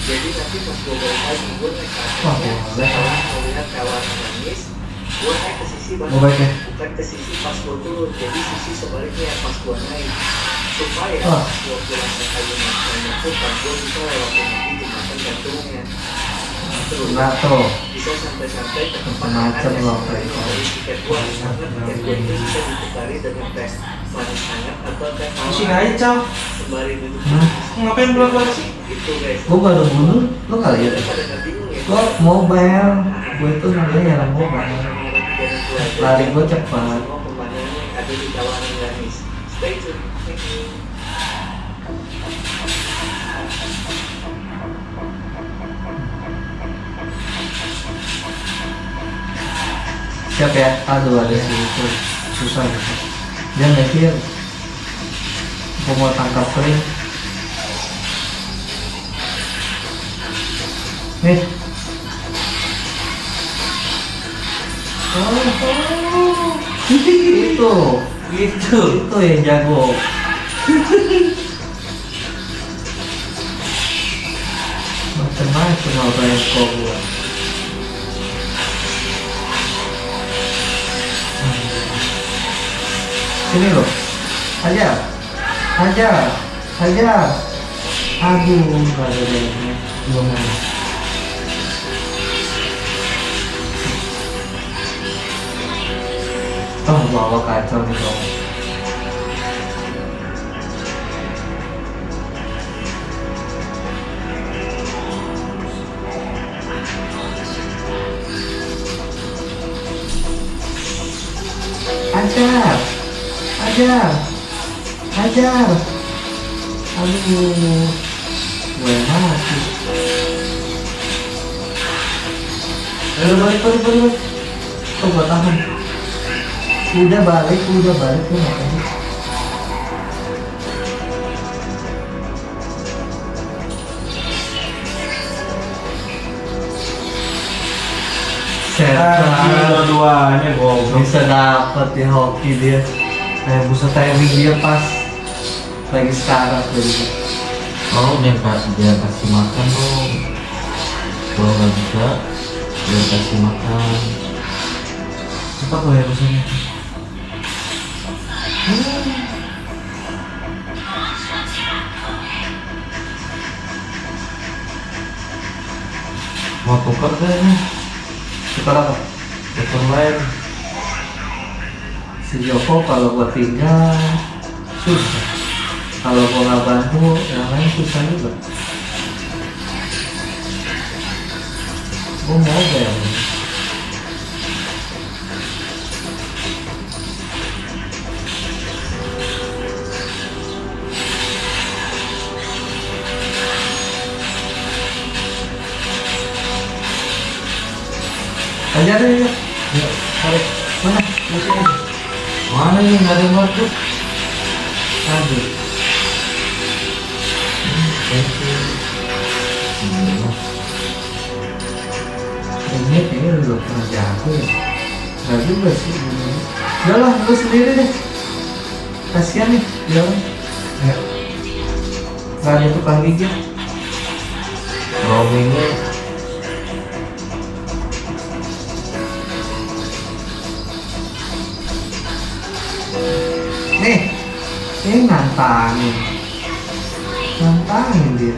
Jadi nanti pas gua balik lagi, gua naik ke atasnya. Setelah melihat kawan nangis, gua naik ke sisi bawah, bukan ke sisi pas gua turun. Jadi sisi sebaliknya pas gua naik, supaya pas gua pulang ke kayu putar, gua bisa lewatin lagi jembatan gantungnya. Terus bisa sampai-sampai ke tempat macam loh tiket gua, karena tiket gua itu bisa ditukari dengan tes manis hangat atau tes tawar sembari duduk. Ngapain bulan sih? Itu guys. Gua baru bunuh, lo nggak lihat? Gua mobile, gua itu namanya yang mobile. Lari gua cepat. Semua pemandangan yang ada di kawanan Ganis. Stay tune. Thank you. Siap ya? Aduh ada situ susah gitu. Dia mikir aku mau tangkap kering. Nih. Itu yang jago. Macam-macam apa yang kau buat. Sini loh, ajar. Aduh, nggak ada dayanya, belum ada. Oh, bawa kacau nih dong. Ajar. Aduh, gue mati. Balik. Oh, gue tahan. Udah balik tuh makanya. Dua-duanya goblok. Bisa dapet ya hoki dia. Buset timing dia pas lagi sekarang jadi. Oh, dia kasih makan dong. Kalau nggak bisa, dia kasih makan. Cepat loh ya busanya. Mau tukar kayaknya. Tukar apa? Tukar lain. Si Joko kalau buat tinggal susah. Kalau mau nggak bantu yang lain susah juga. Gue mau bayar. Aja deh, yuk. Yuk, tarik. Mana? Masih aja. Mana nih nggak ada yang masuk? Aduh. Thank you. Ini kayaknya udah pernah jago ya. Nggak juga sih. Udah lah, lu sendiri deh. Kasian nih, jalan. Ya. Nggak ada tukang gigit. Roamingnya Nih, ini nantangin. Nantangin dia.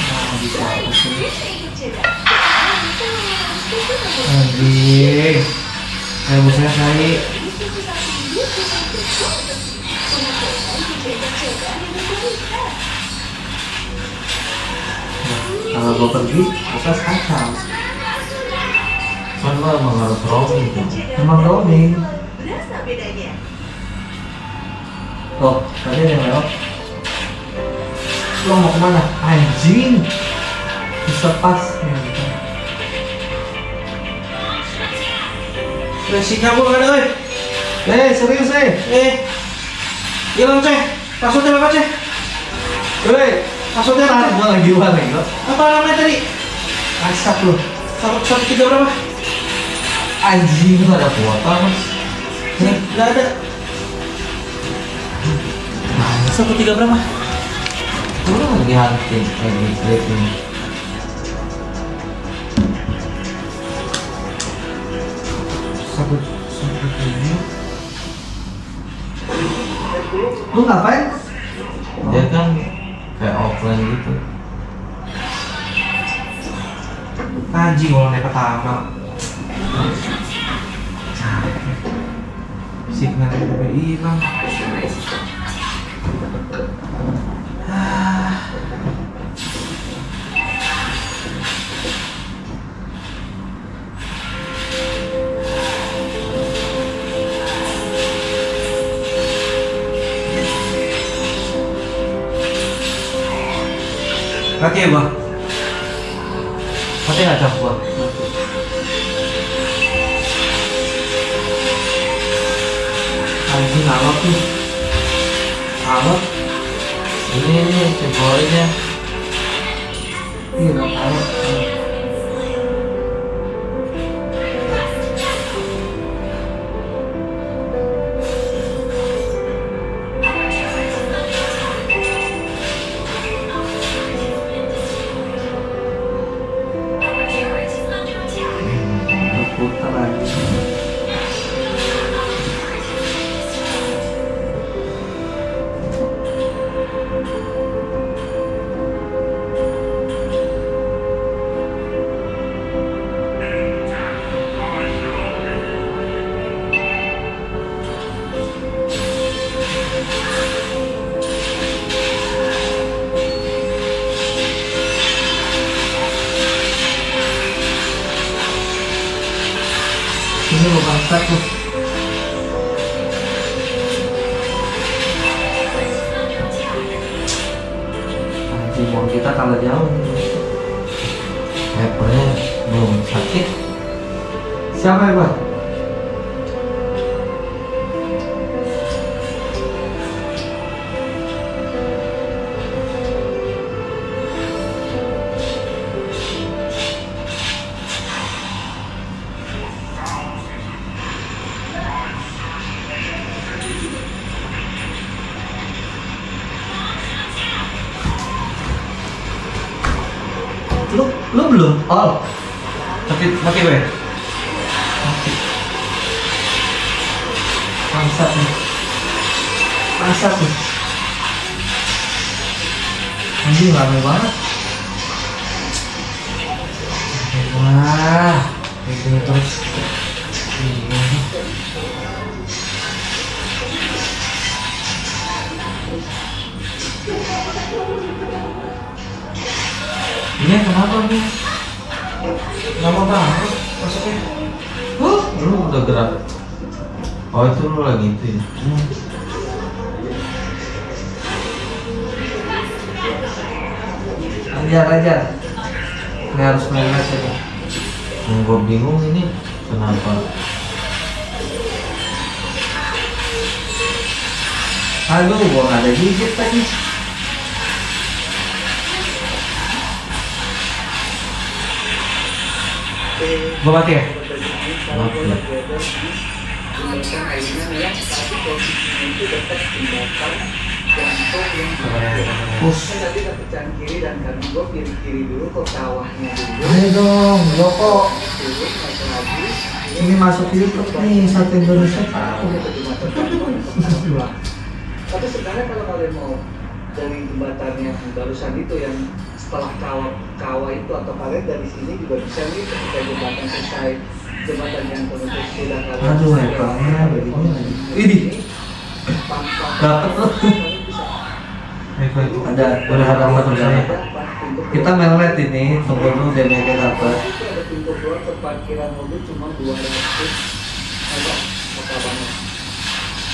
Nah, bisa apa sih? Anjing. Ayo busnya kali. Kalau gue pergi, atas kacau. kan lo emang harus roaming kan? Emang roaming. Oh, tadi ada yang lewat. Lo mau kemana? Anjing. Bisa pas. Si kabur ada weh. Serius Hilang ceh. Passwordnya apa ceh? Passwordnya apa? Gue lagi warning lo. Apa namanya tadi? Asap lo. 113 berapa? Anjing. Itu ada kuota mas. Nggak ada. 113 berapa? Itu lagi hunting, lagi trading. Lu ngapain? Dia kan kayak offline gitu. Anjing orangnya pertama. Signalnya juga hilang. Mati ya bang? Mati nggak campur? Anjing alot tuh. Alot. Ini cempolinya. Iya, alot. Putar lagi. Ini lubang start tuh. Anjing mau kita kalah jauh nih. Apple-nya belum sakit. Siapa ya, Bang? Lu belum all. Mati gue. Bangsat nih. Bangsat nih. Anjing rame banget. Wah, itu terus. Ini kenapa nih? Lama banget masuknya. Lu udah gerak. Oh itu lu lagi itu ya. Ajar. Ini harus main aja nih. Yang gue bingung ini kenapa? Aduh, gua nggak ada gigit lagi. Gua mati ya? Mati. Tadi kepecahan kiri dan kanan gua kiri dulu ke kawahnya dulu. Ayo dong, Joko. Ini masuk YouTube nih, satu Indonesia tahu. Tapi sebenarnya kalau kalian mau dari jembatan yang barusan itu yang setelah kawah itu atau kalian dari sini juga bisa nih ketika jembatan selesai, jembatan yang penutup sudah kalian. Aduh, hebatnya begini. Ini dapat loh. Ada berharap motor sana. Kita melet ini, tunggu dulu damage-nya dapat. Ada pintu keluar ke parkiran mobil cuma 200. Agak banget.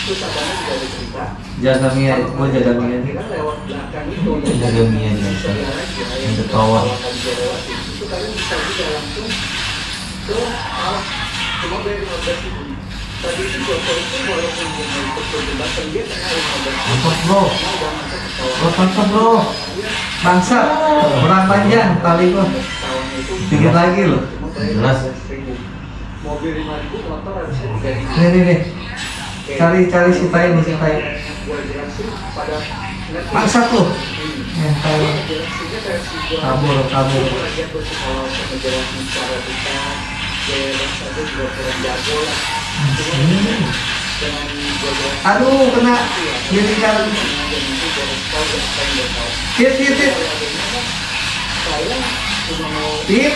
Terus abangnya juga ada cerita. Jaga Mia, gua jaga Mia nih. Lewat belakang itu. Jaga Mia biasa. Yang ketawa. Itu kalian bisa juga langsung ke cuma bayar 15.000. Tadi itu Joko itu walaupun dia mau ikut ke jembatan dia kena 15.000. Mantap bro. Mantap bro. Bangsa, kurang panjang tali gua. Dikit lagi loh. Jelas. Mobil 5.000 motor harusnya 3.000. Nih. Cari si Tai nih, si Tai. Bangsat loh. Mental. Kabur. Aduh, kena lirikan. Hit.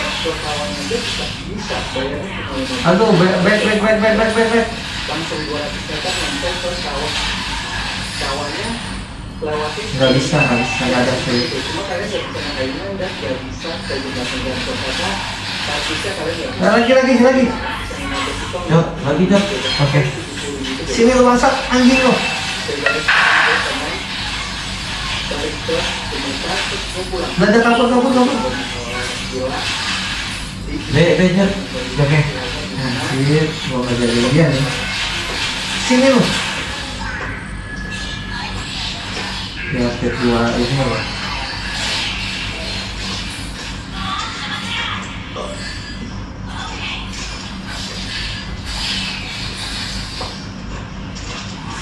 Aduh, back. Langsung 200 meter nempel ke kawahnya lewatin. Nggak bisa, nggak ada sih. Cuma kalian nggak bisa ngakainya udah nggak bisa ke jembatan dan kota. Saat bisa kalian nggak bisa. Lagi. Yuk, lagi dah. Oke. Sini lu masak anjing lo. Udah kabur. Bejer. Oke. Anjir, gua nggak jadi dia nih. Sini lu. Ya, step 2 ini loh.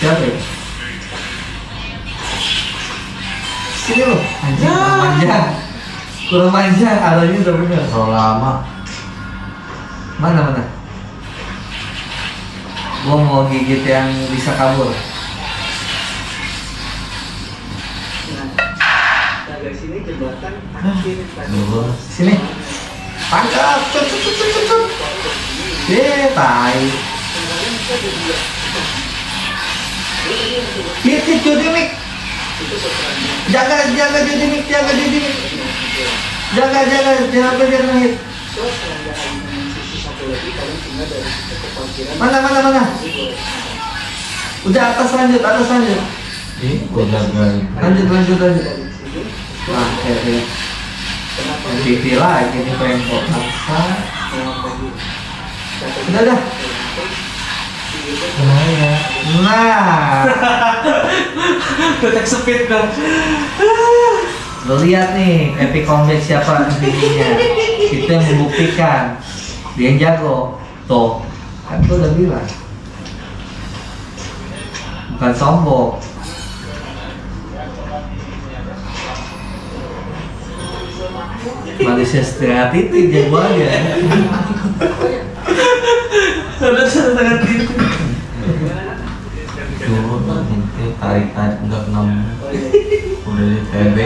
Siapa ya? Sini lu. Anjing, kurang manja. Arahnya udah bener. Terlalu lama. Mana? Gua mau gigit yang bisa kabur. Nah, dari sini jembatan akhir tadi. Sini. Tangkap. Cut. Tai. Hit Jodimik. Jaga Jodimik. Jaga jangan hit. Mana? Udah atas lanjut. Gue gagal. Lanjut. Nah, kayak TV lagi nih pengkok maksa. Udah. Lumayan. Nah, Detek speed dong. lo lihat nih epic combat siapa intinya. Itu yang membuktikan dia yang jago. Tuh, kan gue udah bilang. Bukan sombong. Manusia setengah titik jagoannya. Ada setengah titik. tarik nggak kena udah di TB